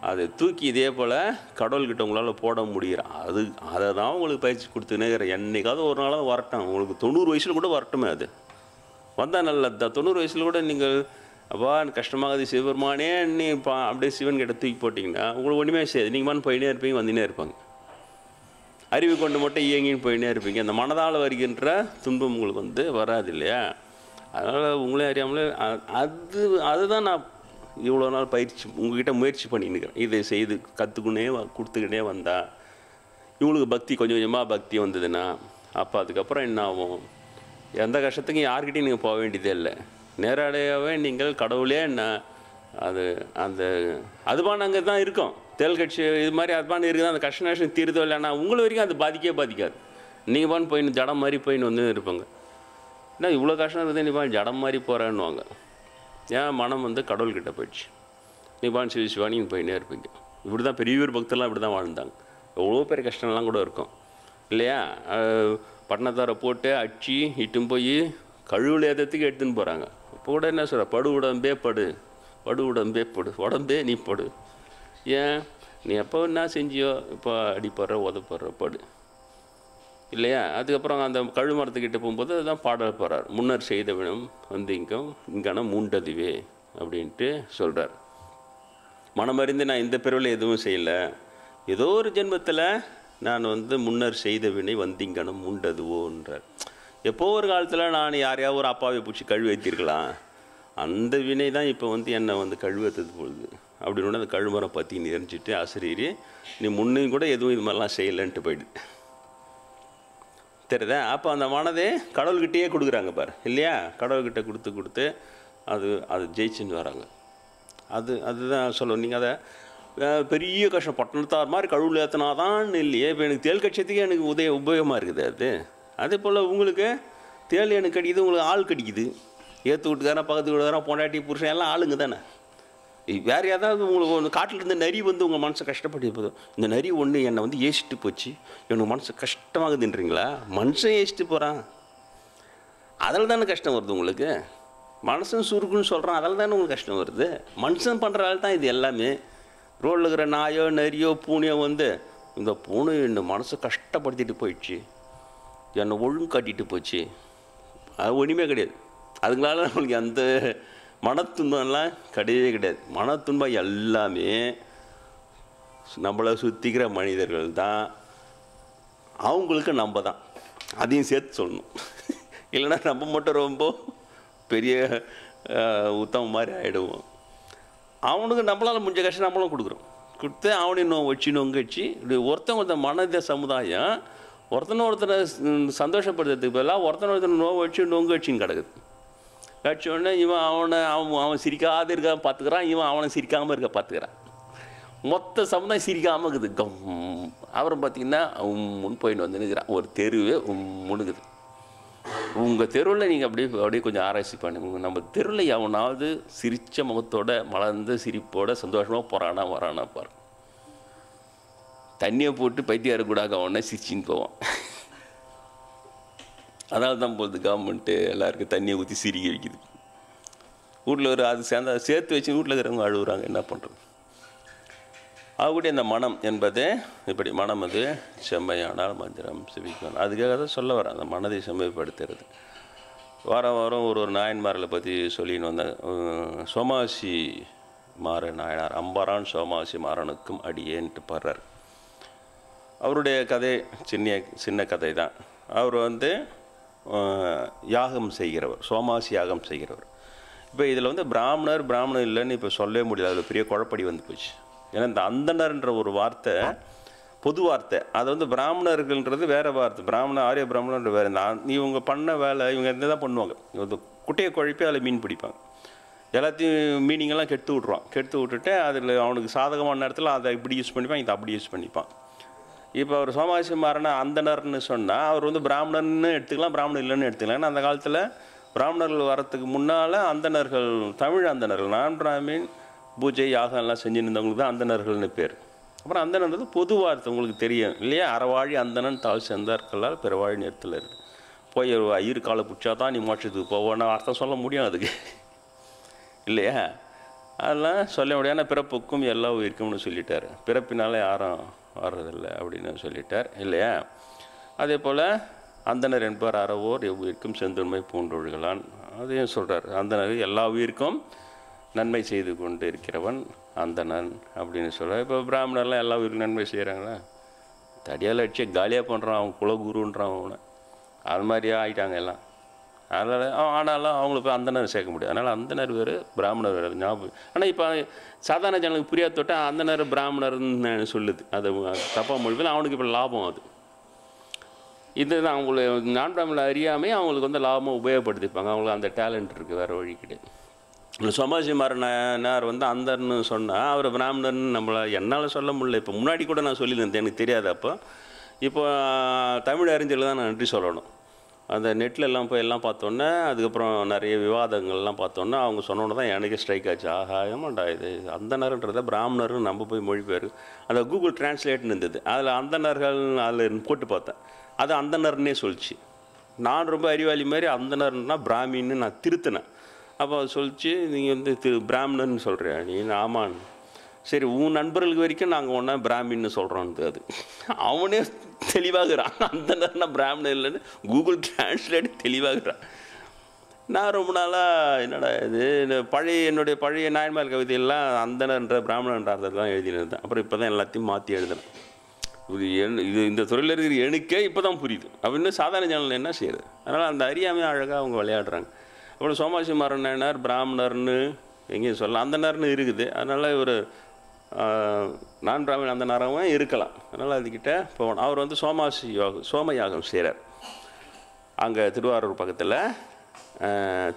அதை தூக்கி இதே போல் கடவுள்கிட்ட உங்களால் போட முடியும். அதை தான் உங்களுக்கு பயிற்சி கொடுத்துனே இருக்கிறேன். என்றைக்காவது ஒரு நாளாக வரட்டும், உங்களுக்கு 90 வயசில் கூட வரட்டுமே. அது வந்தால் நல்லது தான். 90 வயசில் கூட நீங்கள் அப்பா கஷ்டமாகுது சிவபெருமானே நீ அப்படியே சிவன் கிட்ட தூக்கி போட்டிங்கன்னா உங்களுக்கு ஒன்றுமே செய்யாது. நீங்கள் போயினே இருப்பீங்க, வந்துனே இருப்பாங்க. அறிவு கொண்டு மட்டும் இயங்கின்னு போயின்னே இருப்பீங்க. அந்த மனதால் வருகின்ற துன்பம் உங்களுக்கு வராது இல்லையா? அதனால் உங்களே அறியாமலே அதுதான் நான் இவ்வளோ நாள் பயிற்சி உங்கள்கிட்ட முயற்சி பண்ணின்னு இருக்கிறேன். இதை செய்து கற்றுக்குன்னே கொடுத்துக்கிட்டே வந்தா இவங்களுக்கு பக்தி கொஞ்சம் கொஞ்சமாக பக்தி வந்ததுன்னா அப்போ அதுக்கப்புறம் என்ன ஆகும்? எந்த கஷ்டத்துக்கும் யார்கிட்டையும் நீங்கள் போக வேண்டியதே இல்லை. நேரடியாகவே நீங்கள் கடவுளே என்ன அந்த அதுபான அங்கே தான் இருக்கும். தேல் கட்சி இது மாதிரி அதுபான இருக்குது. அந்த கஷ்ட நஷ்டம் தீர்தோ இல்லைன்னா உங்களை வரைக்கும் அது பாதிக்காது. நீங்கள் பான்னு போயின்னு ஜடம் மாதிரி போயின்னு இருப்பாங்க. ஏன்னா இவ்வளோ கஷ்டம் இருக்குது, நீ பான் ஜடம் மாதிரி போகிறேன்னுவாங்க. ஏன் மனம் கடவுள்கிட்ட போயிடுச்சு. நீ பான் சிவானின்னு போயின்னே இருப்பீங்க. இப்படி தான் பெரிய பக்தர்லாம் இப்படி தான் வாழ்ந்தாங்க. எவ்வளோ பெரிய கஷ்டம்லாம் கூட இருக்கும் இல்லையா? பட்டணத்தாரை போட்டு அடிச்சு இட்டும் போய் கழுவில் ஏற்றத்துக்கு எடுத்துன்னு போகிறாங்க. இப்போ கூட என்ன சொல்கிற, படு உடம்பே படு, உடம்பே நீ படு. ஏன் நீ எப்போ என்ன செஞ்சியோ இப்போ அடிப்படுற உதப்படுற படு இல்லையா? அதுக்கப்புறம் அந்த கழு மரத்துக்கிட்ட போகும்போது அதுதான் பாடல் போகிறார். முன்னர் செய்த வினம் இங்கனம் மூண்டதுவே அப்படின்ட்டு சொல்கிறார். மனமறிந்து நான் இந்த பிறவில் எதுவும் செய்யலை, ஏதோ ஒரு ஜென்மத்தில் நான் முன்னர் செய்த வினை இங்கனம் மூண்டதுவோன்றார். எப்போ ஒரு காலத்தில் நான் யாரையாவது ஒரு அப்பாவை பிடிச்சி கழுவி வைத்திருக்கலாம், அந்த வினை தான் இப்போ என்னை கழுவத்தது பொழுது அப்படின்னு அந்த கழுமரம் பற்றி எரிஞ்சிட்டு ஆசிரியர் நீ முன்னையும் கூட எதுவும் இது மாதிரிலாம் செய்யலைன்ட்டு போயிடுது. தெரியுதா? அப்போ அந்த மனதே கடவுள்கிட்டயே கொடுக்குறாங்க பாரு இல்லையா? கடவுள்கிட்ட கொடுத்து அது ஜெயிச்சுன்னு வராங்க. அதுதான் சொல்லணும். நீங்கள் அதை பெரிய கஷ்டம் பட்டணத்தார் மாதிரி கழுவில் ஏற்றினாதான் இல்லையே. இப்போ எனக்கு தேல் கட்சத்துக்கே எனக்கு உபயோகமாக இருக்குது. அதே போல் உங்களுக்கு தேல் எனக்கு கடிக்குது, உங்களுக்கு ஆள் கடிக்குது. ஏற்று வீட்டுக்காரன் பக்கத்து வீட்டுக்காரன் பொண்டாட்டி புருஷன் எல்லாம் ஆளுங்க தானே. வேறு ஏதாவது உங்களுக்கு ஒன்று காட்டில் இருந்த நரி உங்கள் மனசை கஷ்டப்பட்டு போதும். இந்த நரி ஒன்று என்னை ஏசிட்டு போச்சு, எனக்கு மனசு கஷ்டமாகுதுன்றீங்களா? மனுஷன் ஏசிட்டு போகிறான், அதில் தானே கஷ்டம் வருது உங்களுக்கு. மனுஷன் சுருக்குன்னு சொல்கிறான், அதில் தானே உங்களுக்கு கஷ்டம் வருது. மனுஷன் பண்ணுறால தான் இது எல்லாமே. ரோட்டில் இருக்கிற நாயோ நரியோ பூனையோ இந்த பூனை இந்த மனசை கஷ்டப்படுத்திட்டு போயிடுச்சு, என்னை ஒழுங்கு காட்டிட்டு போச்சு, அது ஒன்றுமே கிடையாது. அதுங்களால நம்மளுக்கு அந்த மனத்துன்பம்லாம் கிடையவே கிடையாது. மனத்துன்பம் எல்லாமே நம்மளை சுற்றிக்கிற மனிதர்கள் தான், அவங்களுக்கு நம்ம தான். அதையும் சேர்த்து சொல்லணும். இல்லைன்னா நம்ம மட்டும் ரொம்ப பெரிய உத்தமம் மாதிரி ஆகிடுவோம். அவனுக்கு நம்மளால் முடிஞ்ச கஷ்டம் நம்மளும் கொடுத்து அவனையும் நொங்கச்சு இப்படி ஒருத்தவங்க மனத சமுதாயம் ஒருத்தனை சந்தோஷப்படுத்துறதுக்கு பதிலாக ஒருத்தனை நொங்கச்சின்னு கிடக்குது. கட்சோடனே அவன் சிரிக்காத இருக்க பார்த்துக்கிறான், அவனை சிரிக்காமல் இருக்க பார்த்துக்கிறான். மொத்த சமுதாயம் சிரிக்காமல் இருக்குது. அப்புறம் பார்த்திங்கன்னா முன் போயின்னு நிற்கிறான். ஒரு தெருவே முன்னுக்குது. உங்கள் தெருவில் நீங்கள் அப்படியே கொஞ்சம் ஆராய்ச்சி பண்ணுங்க. நம்ம தெருவில் எவனாவது சிரித்த முகத்தோட மலர்ந்த சிரிப்போட சந்தோஷமாக போகிறானா வரானா பாருங்க. தண்ணியை போட்டு பைத்தியார கூட அவனை சிரிச்சின்னு போவான். அதனால தான் போகுது கவர்மெண்ட்டு எல்லாருக்கும் தண்ணியை ஊற்றி சிரிக்க வைக்குது. வீட்டில் அது சேர்த்து வச்சு வீட்டில் இருக்கிறவங்க அழுகுறாங்க. என்ன பண்ணுறது? அவங்களுடைய அந்த மனம் என்பது இப்படி மனம் அது செம்மையானால் மந்திரம் செவிக்கும். அதுக்காக தான் சொல்ல வரேன், அந்த மனதை செம்மைப்படுத்துறது. வாரம் ஒரு நாயன்மார்களை பற்றி சொல்லின்னு வந்தேன். சோமாசி மாற நாயனார் அம்பரான் சோமாசி மாறனுக்கும் அடியேன்ட்டு பாடுறார். அவருடைய கதை சின்ன கதை தான். அவர் யாகம் செய்கிறவர், சோமாசி யாகம் செய்கிறவர். இப்போ இதில் பிராமணர் இல்லைன்னு இப்போ சொல்லவே முடியாது. அதில் பெரிய குழப்படி போச்சு. ஏன்னா இந்த அந்தணர்ன்ற ஒரு வார்த்தை பொது வார்த்தை, அது பிராமணர்கள்ன்றது வேறு வார்த்தை. ஆரிய பிராமணன்ற வேறு. இவங்க பண்ண வேலை இவங்க என்ன தான் பண்ணுவாங்க, குட்டையை குழப்பி அதில் மீன் பிடிப்பாங்க. எல்லாத்தையும் மீனிங்கெல்லாம் கெடுத்து விட்டுட்டு அதில் அவனுக்கு சாதகமான நேரத்தில் அதை இப்படி யூஸ் பண்ணிப்பான், இதை அப்படி யூஸ் பண்ணிப்பான். இப்போ அவர் சோமாசி மாறனா அந்தணர்னு சொன்னால் அவர் பிராமணர்னு எடுத்துக்கலாம், பிராமணர் இல்லைன்னு எடுத்துக்கலாம். ஏன்னா அந்த காலத்தில் பிராமணர்கள் வரத்துக்கு முன்னால் அந்தணர்கள், தமிழ் அந்தணர்கள், நான் பிராமின் பூஜை யாகம் எல்லாம் செஞ்சுன்னு இருந்தவங்களுக்கு தான் அந்தணர்கள்னு பேர். அப்புறம் அந்தணன்றது பொது வார்த்தை, உங்களுக்கு தெரியும் இல்லையா? அறவாழி அந்தணன் தாழ் செந்தார்களால் பிறவாழி நேரத்தில் இருக்குது. போய் ஐயரு காலை பிடிச்சா தான் நீ மோட்சத்துக்கு போவோன்னு அர்த்தம் சொல்ல முடியும் அதுக்கு இல்லையா? அதெல்லாம் சொல்ல முடியாது. பிறப்புக்கும் எல்லா உயிருக்கும்னு சொல்லிட்டார். பிறப்பினால யாரும் வர்றதில்லை அப்படின்னு சொல்லிட்டார் இல்லையா? அதே போல் அந்தணர் என்பவர் அறவோர் எவ்வுயிருக்கும் செந்துண்மை பூண்டொழுகலான், அதையும் சொல்கிறார். அந்தணர் எல்லா உயிருக்கும் நன்மை செய்து கொண்டு இருக்கிறவன் அந்தணன் அப்படின்னு சொல்கிறார். இப்போ பிராமணர்லாம் எல்லா உயிருக்கும் நன்மை செய்கிறாங்களா? தடியால் அடிச்சு காலியாக பண்ணுறான், அவன் குலகுருன்றான் அவனை. அது மாதிரியே ஆகிட்டாங்க எல்லாம். அதனால் ஆனாலும் அவங்கள போய் அந்தனர் சேர்க்க முடியாது. அதனால் அந்தனர் வேறு பிராமணர் வேறு ஞாபகம். ஆனால் இப்போ சாதாரண ஜனங்களுக்கு புரியாத தொட்டால் அந்தனர் பிராமணர்னு சொல்லுது. அது தப்பாக மொழிபெயர்ப்பு அவனுக்கு இப்போ லாபம். அது இதுதான் அவங்களுக்கு நான் பிராமணர் அறியாமல் அவங்களுக்கு வந்து லாபமாக உபயோகப்படுத்திப்பாங்க. அவங்களுக்கு அந்த டேலண்ட் இருக்குது, வேறு வழி கிடையாது. சோமாசி மாறனார் வந்து அந்தர்னு சொன்னால் அவர் பிராமணர்னு நம்மளை என்னால் சொல்ல முடியல. இப்போ முன்னாடி கூட நான் சொல்லியிருந்தேன், எனக்கு தெரியாது அப்போ. இப்போ தமிழ் அறிஞர்கள் தான் நான் நன்றி சொல்லணும். அந்த நெட்லெல்லாம் போய் எல்லாம் பார்த்தோன்னே, அதுக்கப்புறம் நிறைய விவாதங்கள்லாம் பார்த்தோன்னே அவங்க சொன்னோன்னு தான் எனக்கே ஸ்ட்ரைக் ஆச்சு. ஆஹா, ஏமாண்டா இது அந்தனர்ன்றதை பிராமணர்னு நம்ம போய் மொழிபெயர். அந்த கூகுள் டிரான்ஸ்லேட்னு இருந்தது, அதில் அந்தனர்கள் அதில் போட்டு பார்த்தேன், அது அந்தனர்னே சொல்லிச்சு. நான் ரொம்ப அறிவாளி மாதிரி அந்தனர்னா பிராமின்னு நான் திருத்தினேன். அப்போ அது சொல்லிச்சு, நீங்கள் வந்து பிராமணர்னு சொல்கிறியா நீ? ஆமான்னு. சரி, உன் நண்பர்களுக்கு வரைக்கும் நாங்கள் ஒன்றா பிராமின்னு சொல்கிறோன்ட்டு. அது அவனே தெளிவாகிறான், அந்தனர்னா பிராமணன் இல்லைன்னு கூகுள் டிரான்ஸ்லேட் தெளிவாகிறான். நான் ரொம்ப நாளாக என்னடா இது என்னுடைய பழைய நாயன்மார் கவிதையெல்லாம் அந்தனன்ற பிராமணன்ற அர்த்தத்தை தான் எழுதினேன். அப்புறம் இப்போ தான் எல்லாத்தையும் மாற்றி எழுதுனேன். இது இந்த துறையில் இருக்கிற எனக்கே இப்போ தான் புரியுது. அப்படின்னு சாதாரண ஜனங்கள் என்ன செய்யுது? அதனால் அந்த அறியாமல் அழகாக அவங்க விளையாடுறாங்க. அப்புறம் சோமாசி மாறனார் பிராமணர்னு எங்கேயும் சொல்லலாம், அந்தனர்னு இருக்குது. அதனால் இவர் நான் பிராமணன் அந்த நேரமும் இருக்கலாம். அதனால் அதுக்கிட்ட போகணும். அவர் வந்து சோமயாகம் செய்கிறார். அங்கே திருவாரூர் பக்கத்தில்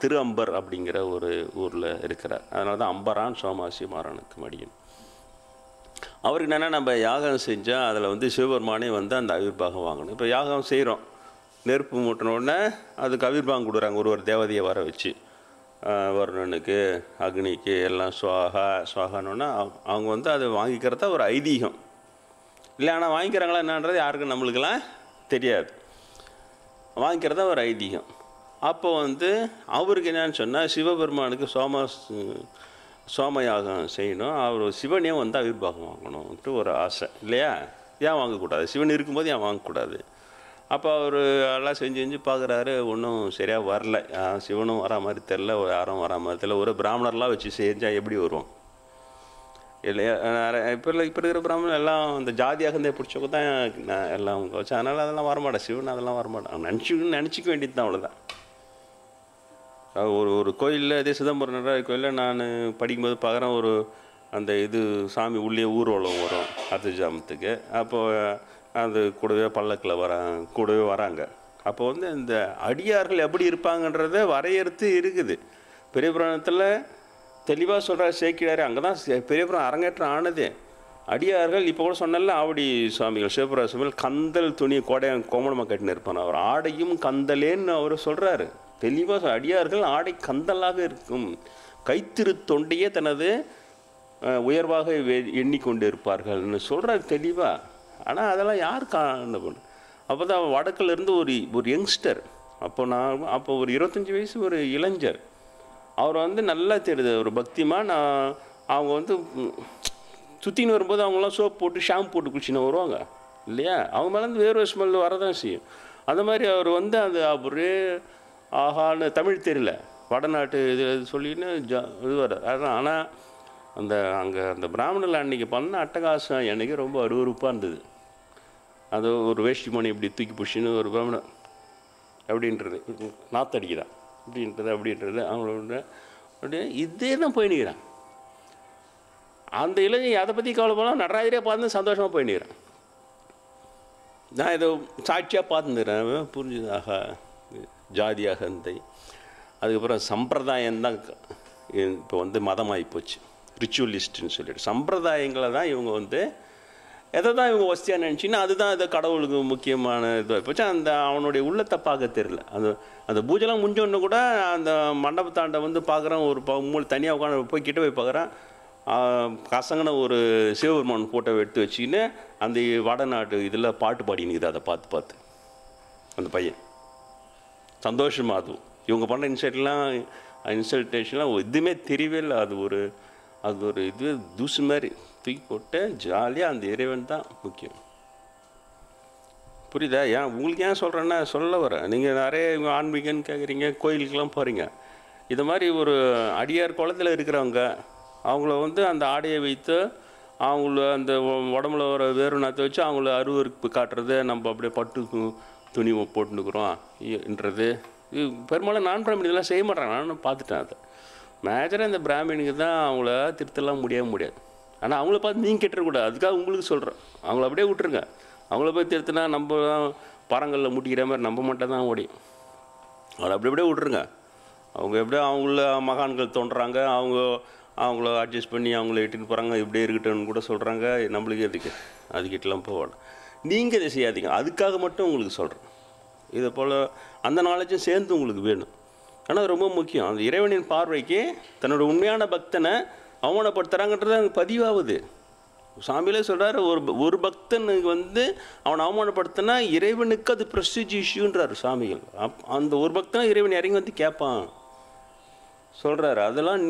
திரு அம்பர் அப்படிங்கிற ஒரு ஊரில் இருக்கிறார். அதனால தான் அம்பரான் சோமாசி மாறனுக்கு மடியன். அவருக்கு என்னென்னா, நம்ம யாகம் செஞ்சால் அதில் வந்து சிவபெருமானே வந்து அந்த அவிர்வாகம் வாங்கணும். இப்போ யாகம் செய்கிறோம், நெருப்பு மூட்டினோடனே அதுக்கு அவிர்வாகம் கொடுக்குறாங்க. ஒரு தேவதையை வர வச்சு, வருணனுக்கு அக்னிக்கு எல்லாம் சுவாகானோன்னா அவங்க வந்து அதை வாங்கிக்கிறதா ஒரு ஐதீகம் இல்லை. ஆனால் வாங்கிக்கிறாங்களா என்னன்றது யாருக்கும் நம்மளுக்கெல்லாம் தெரியாது. வாங்கிக்கிறதா ஒரு ஐதீகம். அப்போ வந்து அவருக்கு என்னன்னு சொன்னால், சிவபெருமானுக்கு சோமயாகம் செய்யணும், அவர் சிவனே வந்து அவிர்வாகம் வாங்கணும்ன்ட்டு ஒரு ஆசை இல்லையா? ஏன் வாங்கக்கூடாது? சிவன் இருக்கும்போது ஏன் வாங்கக்கூடாது? அப்போ அவர் எல்லாம் செஞ்சு பார்க்குறாரு, ஒன்றும் சரியாக வரல. சிவனும் வரா மாதிரி தெரில, யாரும் வரா மாதிரி தெரில. ஒரு பிராமணர்லாம் வச்சு செஞ்சால் எப்படி வருவோம் இல்லையா? இப்போ இருக்கிற பிராமணர் எல்லாம் அந்த ஜாதியாக இந்த பிடிச்சவங்க தான் எல்லாம் வச்சு. அதனால் அதெல்லாம் வரமாட்டேன், சிவன் அதெல்லாம் வரமாட்டேன். நினச்சிக்க வேண்டியது தான், அவ்வளோதான். ஒரு கோயிலில், அதே சிதம்பரம் நடராஜ கோயிலில் நான் படிக்கும்போது பார்க்குறேன், அந்த சாமி உள்ளே ஊர்வலம் வரும் அர்த்தஜாமத்துக்கு. அப்போது அது கூடவே பல்லக்கில் கூடவே வராங்க. அப்போ வந்து இந்த அடியார்கள் எப்படி இருப்பாங்கன்றத வரையறுத்து இருக்குது பெரிய புராணத்தில் தெளிவாக சொல்கிறார் சேக்கிழார். அங்கே தான் பெரிய புராணம் அரங்கேற்றம் ஆனதே. அடியார்கள் இப்போ கூட சொன்னால ஆவடி சுவாமிகள் சிவபுராண சுவாமிகள் கந்தல் துணி கோமணமாக கட்டின்னு இருப்பான். அவர் ஆடையும் கந்தலேன்னு அவர் சொல்கிறாரு தெளிவாக. அடியார்கள் ஆடை கந்தலாக இருக்கும், கைத்திரு தொண்டையே தனது உயர்வாக எண்ணிக்கொண்டு இருப்பார்கள்னு சொல்கிறார் தெளிவாக. ஆனால் அதெல்லாம் யார் காண பண்ணு? அப்போ தான் வடக்கிலேருந்து ஒரு யங்ஸ்டர், அப்போ ஒரு 25 வயசு ஒரு இளைஞர், அவர் வந்து நல்லா தெரியுது ஒரு பக்திமான். அவங்க வந்து சுற்றின்னு வரும்போது அவங்களாம் சோப் போட்டு ஷாம்பு போட்டு குளிச்சுன்னு வருவாங்க இல்லையா? அவங்க மேலேருந்து வேறு ஸ்மெல் வரதான் செய்யும். அந்த மாதிரி அவர் வந்து அந்த அவரே ஆஹான்னு தமிழ் தெரியல, வடநாட்டு இது சொல்லின்னு இது வர. ஆனால் அங்கே அந்த பிராமணர்கள் அன்றைக்கி பண்ண அட்டகாசம் எனக்கு ரொம்ப அருவறுப்பாக இருந்தது. அது ஒரு வேஷ்டி மணி இப்படி தூக்கி பிடிச்சின்னு ஒரு பிராமணன் அப்படின்றது நாத்தடிக்கிறான் அப்படின்றது அவங்களோட அப்படியே இதே தான் போயின்னுக்கிறான். அந்த இளைஞன் அதை பற்றி கவலைப்படலாம், நடராஜரே பார்த்து சந்தோஷமாக போயின்னுக்கிறான். நான் இதை சாட்சியாக பார்த்துக்கிறேன், புரிஞ்சுதாக ஜாதியாக இருந்தது. அதுக்கப்புறம் சம்பிரதாயம்தான் இப்போ வந்து மதமாகி போச்சு, ரிச்சுவலிஸ்ட்டுன்னு சொல்லிட்டு. சம்பிரதாயங்களை தான் இவங்க வந்து எதை தான் இவங்க வசதியாக நினச்சின்னா அதுதான் இதை கடவுளுக்கு முக்கியமான இதுவாக போச்சு. அவனுடைய உள்ளத்தை பார்க்க தெரியல. அந்த பூஜைலாம் முடிஞ்சோன்னு கூட அந்த மண்டபத்தாண்டை வந்து பார்க்குறான், ஒரு மூணு தனியாக உட்காந்து போய் கிட்ட போய் பார்க்குறான், கசங்கன ஒரு சிவபெருமான் ஃபோட்டோவை எடுத்து வச்சுக்கின்னு அந்த வடநாட்டு இதில் பாட்டு பாடினுக்குது. அதை பார்த்து அந்த பையன் சந்தோஷமாக, அதுவும் இவங்க பண்ணுற இன்சல்டேஷன்லாம் எதுவுமே தெரியவே இல்லை. அது ஒரு இது தூசு மாதிரி தூக்கி போட்டு ஜாலியாக அந்த இறைவன் தான் முக்கியம். புரியுதா? ஏன் உங்களுக்கு ஏன் சொல்கிறேன்னா சொல்ல வரேன். நீங்கள் நிறைய ஆன்மீகன்னு கேட்குறீங்க, கோயிலுக்கெல்லாம் போகிறீங்க. இது மாதிரி ஒரு அடியார் குளத்தில் இருக்கிறவங்க அவங்கள வந்து அந்த ஆடையை வைத்து அவங்கள அந்த உடம்புல வர வேறு நாற்றை வச்சு அவங்கள அருவருப்பு காட்டுறது, நம்ம அப்படியே பட்டு துணி போட்டுன்னுக்குறோம்ன்றது. இது பெரும்பாலும் நான் பிராமின் இதெல்லாம் செய்ய மாட்டாங்க. நானும் பார்த்துட்டேன் அதை. மேஜராக இந்த பிராமினுக்கு தான் அவங்கள திருத்தலாம் முடியாது. ஆனால் அவங்கள பார்த்து நீங்கள் கெட்டுறக்கூடாது, அதுக்காக உங்களுக்கு சொல்கிறேன். அவங்கள அப்படியே விட்டுருங்க. அவங்கள போய் திருத்தினா நம்ம தான் பரங்களில் முட்டிக்கிற மாதிரி நம்ம மட்டும் தான் ஓடியும். அவளை அப்படியே விட்ருங்க. அவங்க எப்படியோ அவங்கள மகான்கள் தோன்றுறாங்க, அவங்கள அட்ஜஸ்ட் பண்ணி அவங்கள இட்டுன்னு போகிறாங்க, இப்படியே இருக்கட்டும்னு கூட சொல்கிறாங்க. நம்மளுக்கு எதுக்கு அதுக்கிட்டலாம் போவாங்க. நீங்கள் இதை செய்யாதீங்க, அதுக்காக மட்டும் உங்களுக்கு சொல்கிறேன். இதை போல் அந்த நாலேஜும் சேர்ந்து உங்களுக்கு வேணும். ஆனால் அது ரொம்ப முக்கியம். அந்த இறைவனின் பார்வைக்கு தன்னோட உண்மையான பக்தனை அவமானப்படுத்துகிறாங்கன்றது அங்கே பதிவாகுது. சாமியிலே சொல்கிறார், ஒரு பக்தனுக்கு அவனை அவமானப்படுத்தினா இறைவனுக்கு அது ப்ரெஸ்டீஜ் இஷ்யூன்றார் சாமிகள். அந்த ஒரு பக்தனை இறைவன் இறங்கி கேட்பான் சொல்கிறாரு. அதெல்லாம்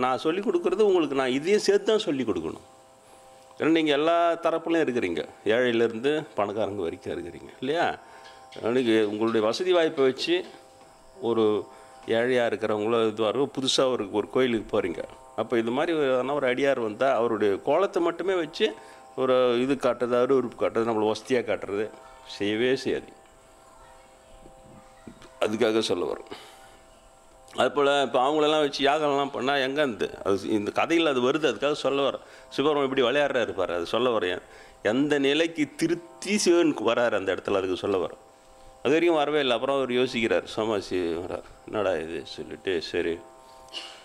நான் சொல்லிக் கொடுக்குறது உங்களுக்கு நான் இதையும் சேர்த்து தான் சொல்லிக் கொடுக்கணும். ஏன்னா நீங்கள் எல்லா தரப்புலையும் இருக்கிறீங்க, ஏழையிலேருந்து பணக்காரங்க வரைக்கும் இருக்கிறீங்க இல்லையா? அன்றைக்கி உங்களுடைய வசதி வாய்ப்பை வச்சு ஒரு ஏழையாக இருக்கிறவங்களோ இதுவாக புதுசாக ஒரு கோயிலுக்கு போகிறீங்க. அப்போ இது மாதிரி ஒரு அடியார் வந்தால் அவருடைய கோலத்தை மட்டுமே வச்சு ஒரு இது காட்டுறது, அருவருப்பு காட்டுறது, நம்மளை வசதியாக காட்டுறது செய்யவே செய்யாது. அதுக்காக சொல்ல வரும். அதுபோல் இப்போ அவங்களெல்லாம் வச்சு யாகம்லாம் பண்ணால் எங்கே இந்த கதையில் அது வருது. அதுக்காக சொல்ல வரோம். சிவபெருமான் இப்படி விளையாடுறா இருப்பார், அது சொல்ல வரேன். எந்த நிலைக்கு திருத்தி சிவன் வராரு அந்த இடத்துல, அதுக்கு சொல்ல வரோம். அது வரைக்கும் வரவே இல்லை. அப்புறம் அவர் யோசிக்கிறார், சமாசி வரார், என்னடா இது சொல்லிட்டு, சரி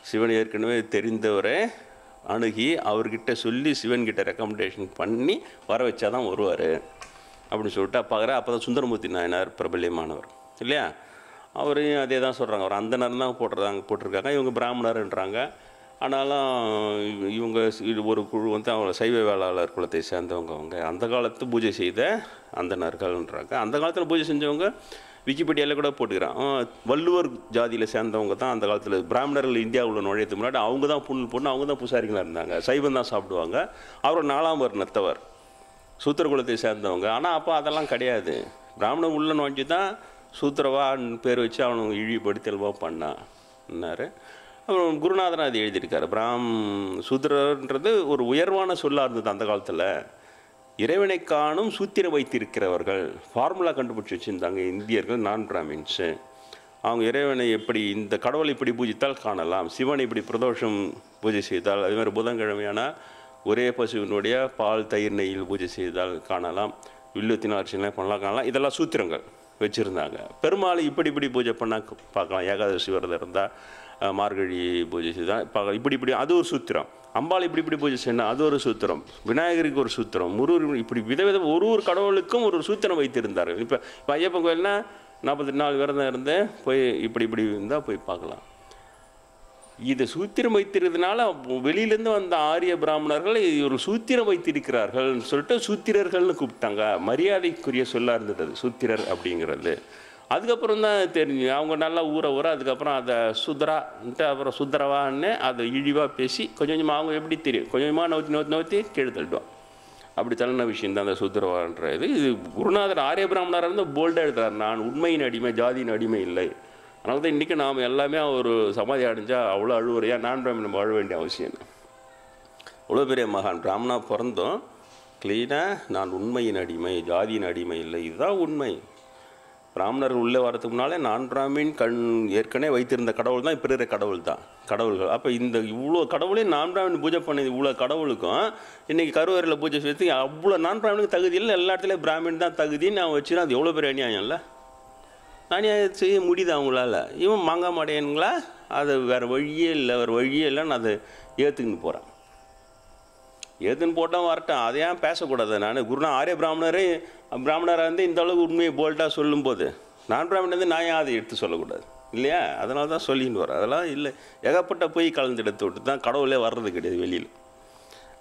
சிவன் ஏற்கனவே தெரிந்தவரை அணுகி அவர்கிட்ட சொல்லி சிவன்கிட்ட ரெக்கமெண்டேஷன் பண்ணி வர வச்சா தான் வருவார் அப்படின்னு சொல்லிட்டு பார்க்குறேன். அப்போ தான் சுந்தரமூர்த்தி நாயனார் பிரபல்யமானவர் இல்லையா? அவரையும் அதே தான் சொல்கிறாங்க. அவர் அந்தனர் தான் போட்டிருக்காங்க. இவங்க பிராமணர்ன்றாங்க. ஆனாலும் இவங்க ஒரு குழு அவங்க சைவ வேளாளர் குலத்தை சேர்ந்தவங்க. அவங்க அந்த காலத்து பூஜை செய்த அந்தனர்கள்ன்றாங்க. அந்த காலத்தில் பூஜை செஞ்சவங்க விக்கிபீடியாவில் கூட போட்டுக்கிறான். வள்ளுவர் ஜாதியில் சேர்ந்தவங்க தான் அந்த காலத்தில் பிராமணர்கள் இந்தியாவில் நுழையத்துக்கு முன்னாடி அவங்க தான் புண்ணு பொண்ணு, அவங்க தான் பூசாரிகளாக இருந்தாங்க. சைவம் தான் சாப்பிடுவாங்க. அவர் 4ஆம் வர்ணத்தவர், சூத்திர குலத்தை சேர்ந்தவங்க. ஆனால் அப்போ அதெல்லாம் கிடையாது. பிராமணன் உள்ள நுழைஞ்சி தான் சூத்திரவான்னு பேர் வச்சு அவனுக்கு இழிவுபடுத்தல்வா பண்ணார். அப்புறம் குருநாதன் அது எழுதியிருக்காரு. சூத்திரன்றது ஒரு உயர்வான சொல்லாக இருந்தது அந்த காலத்தில். இறைவனை காணும் சூத்திரம் வைத்திருக்கிறவர்கள், ஃபார்முலா கண்டுபிடிச்சி வச்சுருந்தாங்க இந்தியர்கள், நான் பிராமின்ஸு. அவங்க இறைவனை எப்படி இந்த கடவுளை இப்படி பூஜித்தால் காணலாம், சிவனை இப்படி பிரதோஷம் பூஜை செய்தால், அதுமாதிரி புதன்கிழமையான ஒரே பசுவினுடைய பால் தயிர் நெய்யில் பூஜை செய்தால் காணலாம், வில்லுத்தின் அர்ச்சனை பண்ணலாம் காணலாம். இதெல்லாம் சூத்திரங்கள் வச்சுருந்தாங்க. பெருமாள் இப்படி பூஜை பண்ணால் பார்க்கலாம். ஏகாதசி விரதம் இருந்தால், மார்கழி பூஜை செய்தால் இப்படி அது ஒரு சூத்திரம். அம்பாள் இப்படி பூஜை செய்யணும், அது ஒரு சூத்திரம். விநாயகருக்கு ஒரு சூத்திரம். முருகர் இப்படி விதவித ஒரு கடவுளுக்கும் ஒரு சூத்திரம் வைத்திருந்தார்கள். இப்போ ஐயப்பன் கோயில்னா 44 விரதம் இருந்து போய் இப்படி இருந்தால் போய் பார்க்கலாம். இதை சூத்திரம் வைத்திருந்ததுனால வெளியிலேருந்து வந்த ஆரிய பிராமணர்கள் ஒரு சூத்திரம் வைத்திருக்கிறார்கள்னு சொல்லிட்டு சூத்திரர்கள்னு கூப்பிட்டாங்க. மரியாதைக்குரிய சொல்லாக இருந்தது அது சூத்திரர் அப்படிங்கிறது. அதுக்கப்புறம் தான் தெரிஞ்சு அவங்க நல்லா ஊற அதுக்கப்புறம் அதை சுதரான்ட்டு அப்புறம் சுதரவான்னு அதை இழிவாக பேசி கொஞ்சமாக அவங்க எப்படி தெரியும், கொஞ்சமாக நோத்தி கீழே தள்ளிடுவான். அப்படி தள்ளின விஷயம் தான் அந்த சுதரவான்ற இது. குருநாதர் ஆரிய பிராமணராக இருந்தால் போல்டாக எழுதுறார், நான் உண்மையின் அடிமை, ஜாதியின் அடிமை இல்லை. அதனால தான் இன்றைக்கி நாம் எல்லாமே ஒரு சமாதி அடைஞ்சால் அவ்வளோ அழுவுறையா நான் பிராமணன் வாழ வேண்டிய அவசியம் இல்லை. அவ்வளோ பெரிய மகான் பிராமணா பிறந்தோம் க்ளீனாக, நான் உண்மையின் அடிமை, ஜாதியின் அடிமை இல்லை, இதுதான் உண்மை. பிராமணர்கள் உள்ளே வரதுக்கு முன்னாலே நான் பிராமின் ஏற்கனவே வைத்திருந்த கடவுள் தான் இப்போ இருக்கிற கடவுள்கள். அப்போ இந்த இவ்வளோ கடவுளையும் நான் பிராமின் பூஜை பண்ணது இவ்வளோ கடவுளுக்கும் இன்றைக்கி கருவறையில் பூஜை செய்யறதுக்கு அவ்வளோ நான் பிராமனுக்கு தகுதி இல்லை, எல்லா இடத்துலையும் பிராமின் தான் தகுதின்னு நான் வச்சுன்னா அது எவ்வளோ பெரிய அநியாயம் இல்லை? அநியாயம் செய்ய முடியுது அவங்களால. இவன் மாங்கா மாடையனுங்களா, அது வேறு வழியே இல்லைன்னு அதை ஏற்றுக்கின்னு போகிறான். ஏற்றுன்னு போட்டால் வரட்டும், அதை ஏன் பேசக்கூடாது? நான் குருநா ஆரிய பிராமணராக இருந்து இந்த அளவுக்கு உண்மையை போல்ட்டாக சொல்லும்போது நான் பிராமணன் நான் ஏன் அதை எடுத்து சொல்லக்கூடாது இல்லையா? அதனால தான் சொல்லின்னு வரேன். அதெல்லாம் இல்லை, ஏகப்பட்ட போய் கலந்து எடுத்து விட்டு தான் கடவுளே வர்றது கிடையாது வெளியில்.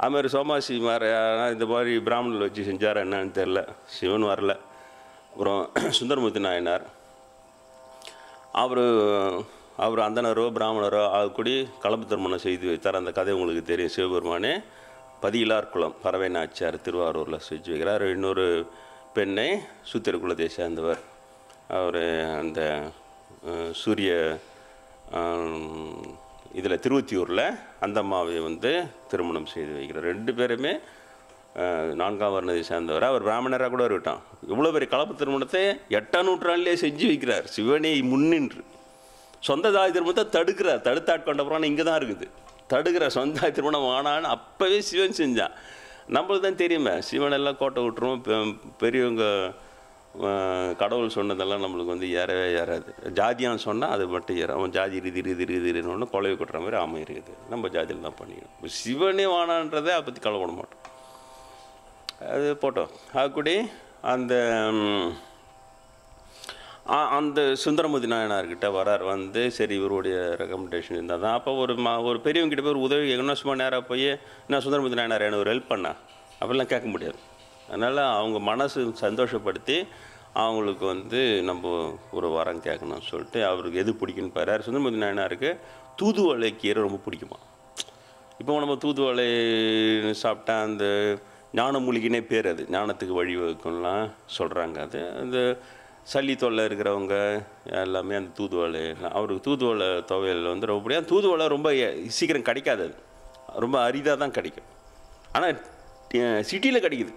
அதுமாதிரி சோமாசி மாதிரி இந்த மாதிரி பிராமணர்கள் வச்சு செஞ்சார் என்னன்னு தெரில, சிவன் வரல. அப்புறம் சுந்தரமூர்த்தி நாயனார் அவர் அந்தனரோ பிராமணரோ அது கூடி கலப்பு திருமணம் செய்து வைத்தார். அந்த கதை உங்களுக்கு தெரியும். சிவபெருமானே பதியிலார் குளம் பறவை நாச்சியார் திருவாரூரில் செஞ்சு வைக்கிறார். இன்னொரு பெண்ணை சூத்திர குலத்தை சேர்ந்தவர், அவர் அந்த சூரிய இதில் திருவொத்தியூரில் அந்த அம்மாவை வந்து திருமணம் செய்து வைக்கிறார். 2 பேருமே 4ஆம் வர்ணத்தை சேர்ந்தவர். அவர் பிராமணராக கூட இருக்கட்டும், இவ்வளோ பெரிய கலப்பு திருமணத்தை 8ஆம் நூற்றாண்டிலே செஞ்சு வைக்கிறார். சிவனை முன்னின்று சொந்த தாய் திருமணத்தை தடுக்கிறார். தடுத்தாட்கொண்ட புராணம் இங்கே தான் இருக்குது. தடுக்கிற சொந்த தாய் திருமணம் ஆனான்னு அப்போவே சிவன் செஞ்சான். நம்மளுக்கு தான் தெரியுமே, சிவனெல்லாம் கோட்டை விட்டுருவோம். பெரியவங்க கடவுள் சொன்னதெல்லாம் நம்மளுக்கு வந்து ஏறவே ஏறாது. ஜாதியான்னு சொன்னால் அது மட்டும் ஏறும். அவன் ஜாதி இருன்னு கொலைவை கொட்டுற மாதிரி ஆமாம் இருக்குது. நம்ம ஜாதியில் தான் பண்ணிக்கணும். இப்போ சிவனே வானான்றதை அதை பற்றி கவலைப்பட மாட்டோம். அது போட்டோம். அதுக்கூடி அந்த சுந்தரமூர்த்தி நாயனார்கிட்ட வரார். வந்து சரி இவருடைய ரெக்கமெண்டேஷன் இருந்தால் தான். அப்போ ஒரு பெரியவங்கிட்ட போய் ஒரு உதவி கேட்கணும். சும்மா நேராக போய் நான் சுந்தரமூர்த்தி நாயனார் எனக்கு ஒரு ஹெல்ப் பண்ணா அப்படிலாம் கேட்க முடியாது. அதனால் அவங்க மனசு சந்தோஷப்படுத்தி அவங்களுக்கு வந்து நம்ம ஒரு வரம் கேட்கணும்னு சொல்லிட்டு அவருக்கு எது பிடிக்குன்னு பாரு. சுந்தரமூர்த்தி நாயனாருக்கு தூதுவளை கீரை ரொம்ப பிடிக்குமா. இப்போ நம்ம தூதுவளை சாப்பிட்டா அந்த ஞான மூலிகைனே பேர். அது ஞானத்துக்கு வழிவகுக்கும்லாம் சொல்கிறாங்க. அது அந்த சளி தொல்லை இருக்கிறவங்க எல்லாமே அந்த தூதுவளை, அவருக்கு தூதுவளை துவையல் வந்து ரொம்ப பிடிக்கும். தூதுவளை ரொம்ப சீக்கிரம் கிடைக்காது. அது ரொம்ப அரிதாக தான் கிடைக்கும். ஆனால் சிட்டியில் கிடைக்குது.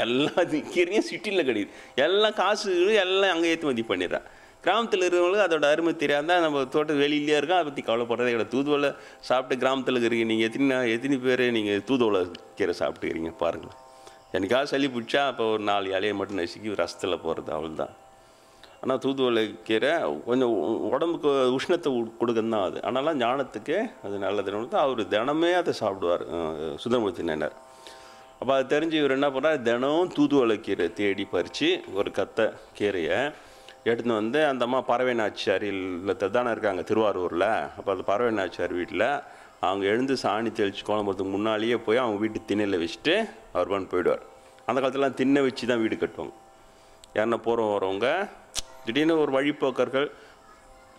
எல்லா கீரையும் சிட்டியில் கிடைக்குது. எல்லாம் காசு எல்லாம் அங்கே ஏற்றுமதி பண்ணிடுறான். கிராமத்தில் இருக்கிறவங்களுக்கு அதோட அருமை தெரியாதான். நம்ம தோட்டம் வெளியிலேயே இருக்கோம், அதை பற்றி கவலைப்படுறதே கிடையாது. தூதுவளை சாப்பிட்டு கிராமத்தில் இருக்கிறீங்க நீங்கள் எத்தனை பேர் நீங்கள் தூதுவளை கீரை சாப்பிட்டுக்கிறீங்க பாருங்கள். எனக்காக சளி பிடிச்சா அப்போ ஒரு 4 இலையை மட்டும் நசுக்கி ரசத்தில் போகிறது அவ்வளோதான். ஆனால் தூதுவளை கீரை கொஞ்சம் உடம்புக்கு உஷ்ணத்தை கொடுக்குன்னு தான் அது. ஆனாலும் ஞானத்துக்கு அது நல்லதுன்னு அவர் தினமே அதை சாப்பிடுவார் சுந்தரமூர்த்தி நாயனார். அப்போ அது தெரிஞ்சு இவர் என்ன பண்ணுறார், தினம் தூதுவளை கீரை தேடி பறித்து ஒரு கத்தை கீரையை எடுத்துன்னு வந்து அந்த அம்மா பறவை நாச்சியார் இல்லத்தில் தானே இருக்காங்க திருவாரூரில். அப்போ அந்த பறவை நாச்சியார் வீட்டில் அவங்க எழுந்து சாணி தெளித்து குழம்புறதுக்கு முன்னாலேயே போய் அவங்க வீட்டு திண்ணையில் வச்சுட்டு அவர் பண்ணி போயிடுவார். அந்த காலத்துலலாம் திண்ணை வச்சு தான் வீடு கட்டுவாங்க. யாருன்னா போகிறவங்க வரவங்க திடீர்னு ஒரு வழிப்போக்கர்கள்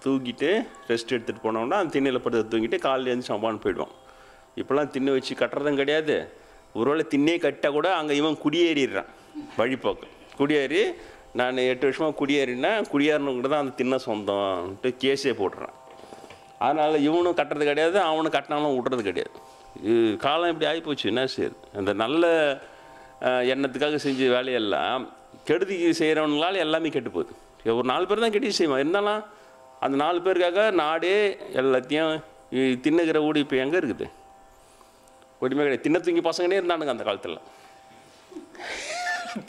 தூக்கிட்டு ரெஸ்ட் எடுத்துகிட்டு போனோம்னா அந்த திண்ணையில் படுத்து தூங்கிட்டு காலையில் எழுந்து சம்பான்னு போயிடுவோம். இப்போலாம் திண்ணை வச்சு கட்டுறதும் கிடையாது. ஒருவேளை திண்ணே கட்டால் கூட அங்கே இவன் குடியேறிடுறான். வழிப்போக்கு குடியேறி நான் 8 வருஷமாக குடியேறினா குடியேறினவங்க தான் அந்த திண்ணை சொந்தம்ன்ட்டு கேஸே போட்டுறான். அதனால் இவனும் கட்டுறது கிடையாது, அவனும் கட்டினாலும் விட்றது கிடையாது. காலம் இப்படி ஆகிப்போச்சு. என்ன செய்யுது? அந்த நல்ல எண்ணத்துக்காக செஞ்ச வேலையெல்லாம் கெடுதி செய்கிறவங்களால எல்லாமே கெட்டு போகுது. ஒரு 4 பேர் தான் கெட்டி செய்வான். இருந்தாலும் அந்த 4 பேருக்காக நாடே எல்லாத்தையும் தின்னுகிற ஊடி இப்போ எங்கே இருக்குது? ஒன்றுமே கிடையாது. தின்ன தூங்கி பசங்கனே இருந்தானுங்க அந்த காலத்தில்.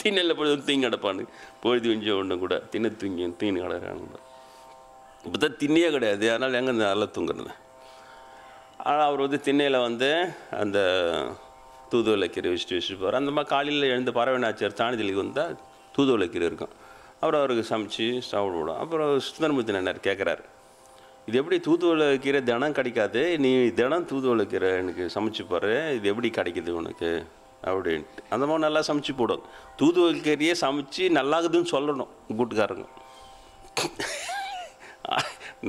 திண்ணையில் பொழுது தூங்கி கிடப்பானு பொழுது கொஞ்சம் ஒன்று கூட தின்ன தூங்கி கிடக்கிறாங்க. இப்போ தான் திண்ணையே கிடையாது. அதனால் எங்கே நல்லா தூங்குறது. ஆனால் அவர் வந்து திண்ணையில் வந்து அந்த தூதுவளை கீரை வச்சுட்டு போகிறார். அந்த மாதிரி காலையில் எழுந்து பறவை நாச்சியார் சாணி தெளிக்கு வந்தால் தூதுவளை கீரை இருக்கும். அப்புறம் அவருக்கு சமைச்சு சாப்பிட விடும். அப்புறம் சுந்தரமூர்த்தி நாயனார் கேட்குறாரு, இது எப்படி தூதுவளை கீரை தினம் கிடைக்காது, நீ தினம் தூதுவளை கீரை எனக்கு சமைச்சு பாரு, இது எப்படி கிடைக்கிது உனக்கு அப்படின்ட்டு. அந்த மாதிரி நல்லா சமைச்சு போடும். தூதுவளை கீரையே சமைச்சு நல்லாகுதுன்னு சொல்லணும் கூட்டுக்காரங்க.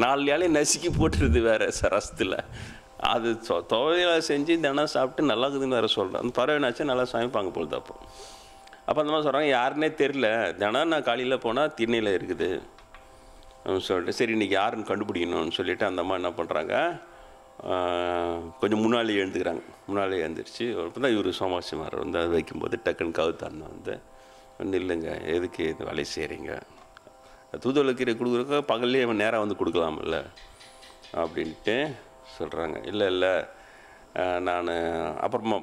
4 இலையை நசுக்கி போட்டுருது வேறு ரசத்தில். அது துவையலாக செஞ்சு தினம் சாப்பிட்டு நல்லாக்குதுன்னு வேறு சொல்கிறேன். அந்த பறவை நாச்சும் நல்லா சமைப்பாங்க பொழுது. அப்போ அந்த மாதிரி சொல்கிறாங்க, யாருன்னே தெரில, தினம் நான் காலையில் போனால் திண்ணையில் இருக்குது சொல்லிட்டு சரி இன்றைக்கி யாருன்னு கண்டுபிடிக்கணும்னு சொல்லிவிட்டு அந்த அம்மா என்ன பண்ணுறாங்க, கொஞ்சம் முன்னாலே எழுந்துக்கிறாங்க. முன்னாலே எழுந்திரிச்சு அப்போ தான் இவர் சோமாசிமார் வந்து அதை வைக்கும்போது டக்குன்னு கவுத்தான்னு வந்து நில்லுங்க, எதுக்கு இது வேலையை செய்கிறீங்க, தூதுவளை கீரை கொடுக்குறக்க பகல்லே அவன் நேராக வந்து கொடுக்கலாமில்ல அப்படின்ட்டு சொல்கிறாங்க. இல்லை நான் அப்புறமா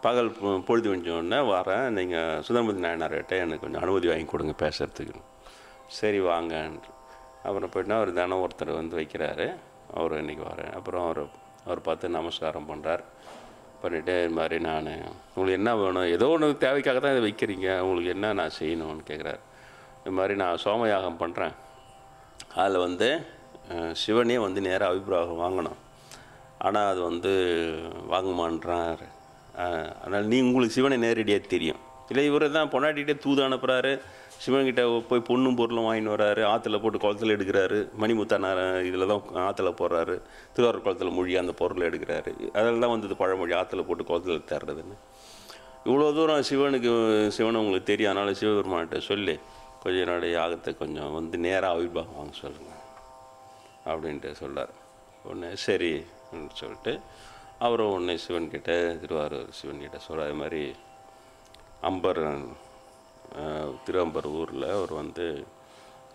பகல் பொழுது கொஞ்சோடனே வரேன், நீங்கள் சுந்தரமூர்த்தி நாயனார்கிட்ட எனக்கு கொஞ்சம் அனுமதி வாங்கி கொடுங்க பேசுகிறதுக்கு. சரி வாங்கன்ற. அப்புறம் போய்ட்டுனா அவர் தினம் ஒருத்தர் வந்து வைக்கிறாரு. அவர் இன்றைக்கி வரேன். அப்புறம் அவர் பார்த்து நமஸ்காரம் பண்ணுறார். பண்ணிவிட்டு இது மாதிரி நான் உங்களுக்கு என்ன வேணும், ஏதோ ஒன்று தேவைக்காக தான் இதை வைக்கிறீங்க, உங்களுக்கு என்ன நான் செய்யணும்னு கேட்குறாரு. இது மாதிரி நான் சோமயாகம் பண்ணுறேன், அதில் வந்து சிவனே வந்து நேராக அபிப்பிராயம் வாங்கணும், ஆனால் அது வந்து வாங்குமான்றார். அதனால் உங்களுக்கு சிவனை நேரடியாக தெரியும். இல்லை இவர் தான் பொண்டாட்டிகிட்டே தூது அனுப்புகிறாரு, சிவன்கிட்ட போய் பொண்ணும் பொருளும் வாங்கின்னு வர்றாரு, ஆற்றுல போட்டு குளத்தில் எடுக்கிறாரு, மணிமுத்தானார் இதில் தான் ஆற்றுல போடுறாரு, திருவாரூர் குளத்தில் மொழி அந்த பொருளை எடுக்கிறாரு. அதில் தான் வந்தது பழமொழி, ஆற்றுல போட்டு குளத்தில் தர்றதுன்னு. இவ்வளோ தூரம் சிவனை உங்களுக்கு தெரியும், அதனால் சிவபெருமான்கிட்ட சொல்லி கொஞ்ச நாள் யாகத்தை கொஞ்சம் வந்து நேராக அபிர்வாகம் வாங்க சொல்லுங்கள் அப்படின்ட்டு சொல்கிறார். ஒன்று சரி சொல்லிட்டு அவரும் ஒன்று சிவன்கிட்ட திருவாரூர் சிவன்கிட்ட சொல்கிற அது மாதிரி அம்பர் திருவம்பர் ஊரில் அவர் வந்து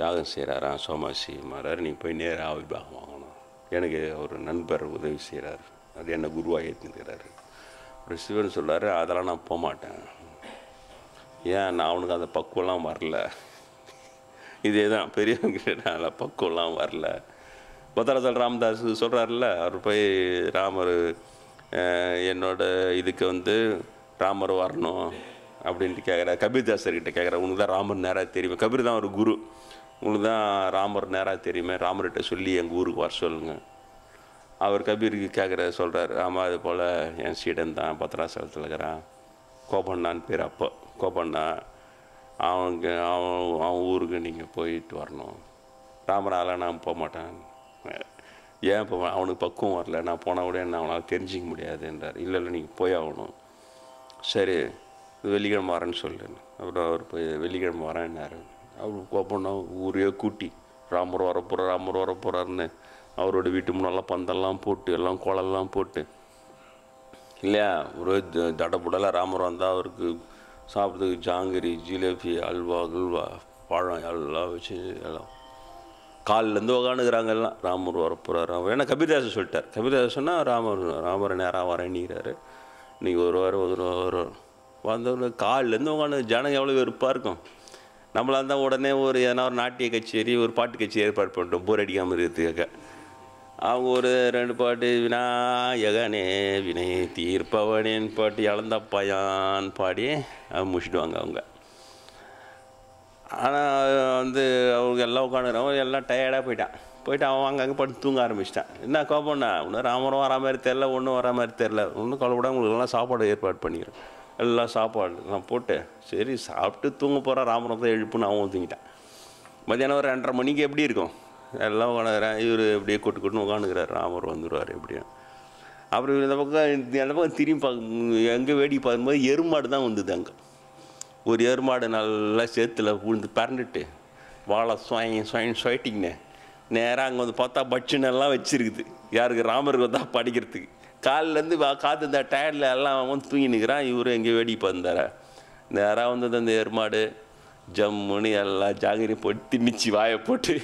யாகம் செய்கிறாராம் சோமாசி மாறார், நீங்கள் போய் நேராக ஆவிர்வாகம் வாங்கணும். எனக்கு ஒரு நண்பர் உதவி செய்கிறார், அது என்ன குருவாக ஏற்றுக்கிறாரு. ஒரு சிவன் சொல்கிறாரு, அதெல்லாம் நான் போக மாட்டேன். ஏன், நான் அவனுக்கு அந்த பக்குவம்லாம் வரல. இதே தான் பெரியவங்க அதில் பக்குவம்லாம் வரல. பத்ராசல் ராமதாஸ் சொல்கிறாருல்ல, அவர் போய் ராமர் என்னோட இதுக்கு வந்து ராமர் வரணும் அப்படின்ட்டு கேட்குறாரு. கபீர்தாசர்கிட்ட கேட்குறாரு, உனக்கு தான் ராமர் நேராக தெரியுமே, கபீர் தான் ஒரு குரு, உனக்கு தான் ராமர் நேராக தெரியுமே, ராமர்கிட்ட சொல்லி எங்கள் ஊருக்கு வர சொல்லுங்கள். அவர் கபீருக்கு சொல்கிறார், ஆமாம் அது போல் என் சீடன் தான் பத்ராசலத்தில் இருக்கிறான், கோபண்ணான்னு பேர். அப்போ கோபண்ணா அவன் ஊருக்கு நீங்கள் போயிட்டு வரணும். ராமரால் நான் போக மாட்டேன். ஏன் இப்போ அவனுக்கு பக்குவம் வரல, நான் போனால் கூட என்ன அவனால் தெரிஞ்சிக்க முடியாதுன்றார். இல்லை நீங்கள் போய் ஆகணும். சரி வெள்ளிக்கிழமை வரேன்னு சொல்லு. அப்புறம் அவர் போய் வெள்ளிக்கிழமை வரேன்னாரு. அவர் கோபம்னா ஊரே கூட்டி ராமர் வரப்போகிறார் ராமர் வரப்போகிறாருன்னு அவரோட வீட்டு முன்னெல்லாம் பந்தெல்லாம் போட்டு எல்லாம் கோலெல்லாம் போட்டு இல்லையா, ஒரு தடப்புடலாம் ராமர் வந்தால் அவருக்கு சாப்பிட்றதுக்கு ஜாங்கிரி ஜிலேபி அல்வா கில்வா பழம் எல்லாம் வச்சு எல்லாம் காலிலேருந்து உக்காந்துக்கிறாங்க எல்லாம். ராமர் வரப்போகிறார் ராமர். ஏன்னா கபீர்தாசர் சொல்லிட்டார். கபீர்தாசர் சொன்னால் ராமர் நேராக வரேன்னுறாரு. இன்றைக்கி ஒரு வாரம் வந்தவங்க காலிலேருந்து உட்காந்து ஜனங்க எவ்வளோ வெறுப்பாக இருக்கும். நம்மளாக இருந்தால் உடனே ஒரு எதனா ஒரு நாட்டிய கச்சேரி ஒரு பாட்டு கச்சேரி ஏற்பாடு பண்ணிட்டோம் போர் அடிக்காமல் இருக்கிறதுக்காக. அவங்க ஒரு 2 பாட்டு விநாயகனே வினை தீர்ப்பவனேன்னு பாட்டு இழந்தப்பயான்னு பாடி முடிச்சிடுவாங்க அவங்க. ஆனால் வந்து அவங்க எல்லாம் உட்காந்துக்கிறவங்க எல்லாம் டயர்டாக போயிட்டு அவன் அங்கங்கே படுத்து தூங்க ஆரம்பிச்சிட்டான். என்ன கோபம்னா, இன்னும் ராமரும் வரா மாதிரி தெரில, ஒன்றும் வரா மாதிரி தெரில, ஒன்றும் கவலைப்பட உங்களுக்கெல்லாம் சாப்பாடு ஏற்பாடு பண்ணிக்கிறேன். எல்லாம் சாப்பாடு நான் போட்டு சரி சாப்பிட்டு தூங்க போகிறான். ராமரம் தான் எழுப்புன்னு அவன் தூங்கிட்டான். மத்தியானம் ஒரு 2:30 மணிக்கு எப்படி இருக்கும், எல்லாம் உட்காந்துக்கிறேன். இவர் எப்படியே கொட்டுன்னு உட்காந்துக்கிறார். ராமர் வந்துடுவார் எப்படியும். அப்புறம் இந்த பக்கம் திரும்பி எங்கே வேடிக்கை பார்க்கும்போது எருமாடு தான் வந்தது. அங்கே ஒரு எருமாடு நல்லா சேத்துல விழுந்து பறந்துட்டு வாழை சொயிட்டிங்கண்ணே நேராக அங்கே வந்து பார்த்தா பட்சனெல்லாம் வச்சுருக்குது. யாருக்கு, ராமருக்கு வந்தால் படிக்கிறதுக்கு. காலிலேருந்து காற்று இந்த டயர்டில் எல்லாம் வந்து தூங்கி நிற்கிறான். இவரு எங்கே வேடிக்கை பார்த்தார. நேராக வந்தது அந்த எருமாடு ஜம்முன்னு எல்லாம் ஜாகிரி போட்டு திணிச்சு வாயை போட்டு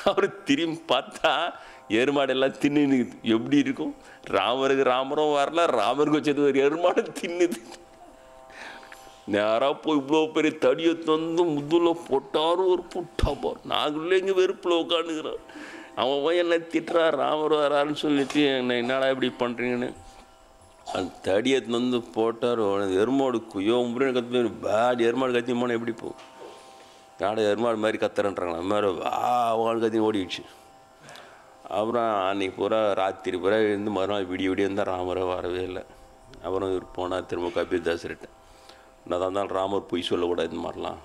அவர் திரும்பி பார்த்தா எருமாடு எல்லாம் தின்னு எப்படி இருக்கும். ராமரும் வரல, ராமருக்கு வச்சது ஒரு எருமாடு தின்னுது. நேராக போய் இவ்வளோ பெரிய தடியை தந்து முதுல போட்டாரும் ஒரு புட்டாப்பார். நாங்களே இங்கே வெறுப்பில் உட்காந்துக்கிறோம். அவன் போய் என்ன திட்டுறா, ராமர் வரான்னு சொல்லிட்டு என்னடா இப்படி பண்ணுறீங்கன்னு. அந்த தடியை தந்து போட்டார். எருமாடு குயோ முறை கற்று பேட் எருமாடு கத்தி போனால் எப்படி போகும். யாட எருமாடு மாதிரி கத்துறன்றாங்களா, அது மாதிரி வாழ் கத்தி ஓடிடுச்சு. அப்புறம் அன்றைக்கி பூரா ராத்திரி பூரா இருந்து மறுநாள் விடிய இருந்தால் ராமரை வரவே இல்லை. அப்புறம் இவர் போனால் திரும்ப கபீர்தாசர்கிட்ட, நான் தான் இருந்தாலும் ராமர் பொய் சொல்லக்கூடாது, இது மாதிரிலாம்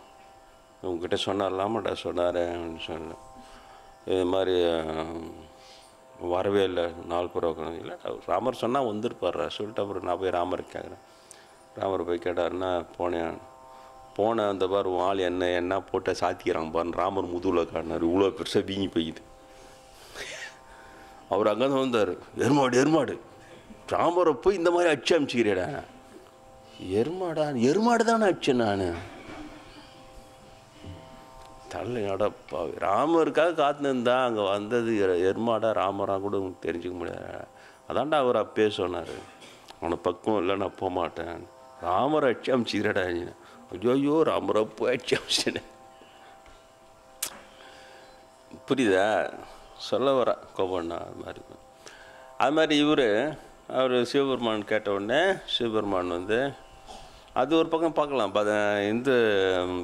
உங்ககிட்ட சொன்னார்லாமாடா. சொன்னார் அப்படின்னு சொன்னேன். இது மாதிரி வரவே இல்லை, நாள் பூரா இல்லை. ராமர் சொன்னால் வந்துருப்பார்றா சொல்லிட்டு அப்புறம் நான் போய் ராமருக்கு கேட்குறேன். ராமர் போய் கேட்டாருன்னா போனேன் அந்த பார் ஆள் என்ன போட்டு சாத்திக்கிறாங்க பாருன்னு ராமர் முதுகில் காட்டினார். இவ்வளோ பெருசாக வீங்கி போய்க்குது. அவர் அங்கே தான் வந்தார். எருமாடு ராமரை போய் இந்த மாதிரி அடிச்சு அமிச்சிக்கிறேடா. எருமாடு தானே அடிச்சேன் நான். தள்ள அடப்பா, ராமருக்காக காத்துனுந்தா அங்கே வந்தது எருமாடா ராமராக கூட உங்களுக்கு தெரிஞ்சுக்க முடியாது. அதான்டா அவர் அப்பயே சொன்னார், அவனை பக்குவம் இல்லை நான் போக மாட்டேன். ராமரை அடிச்சு அமிச்சிக்கிறடா. ஐயோ ராமரை போய் அடிச்சு அமிச்சிட்டேன். புரியுதா சொல்ல வர கோபண்ணா. அது மாதிரி அவர் சிவபெருமான் கேட்ட உடனே சிவபெருமான் வந்து அது ஒரு பக்கம் பார்க்கலாம். இந்த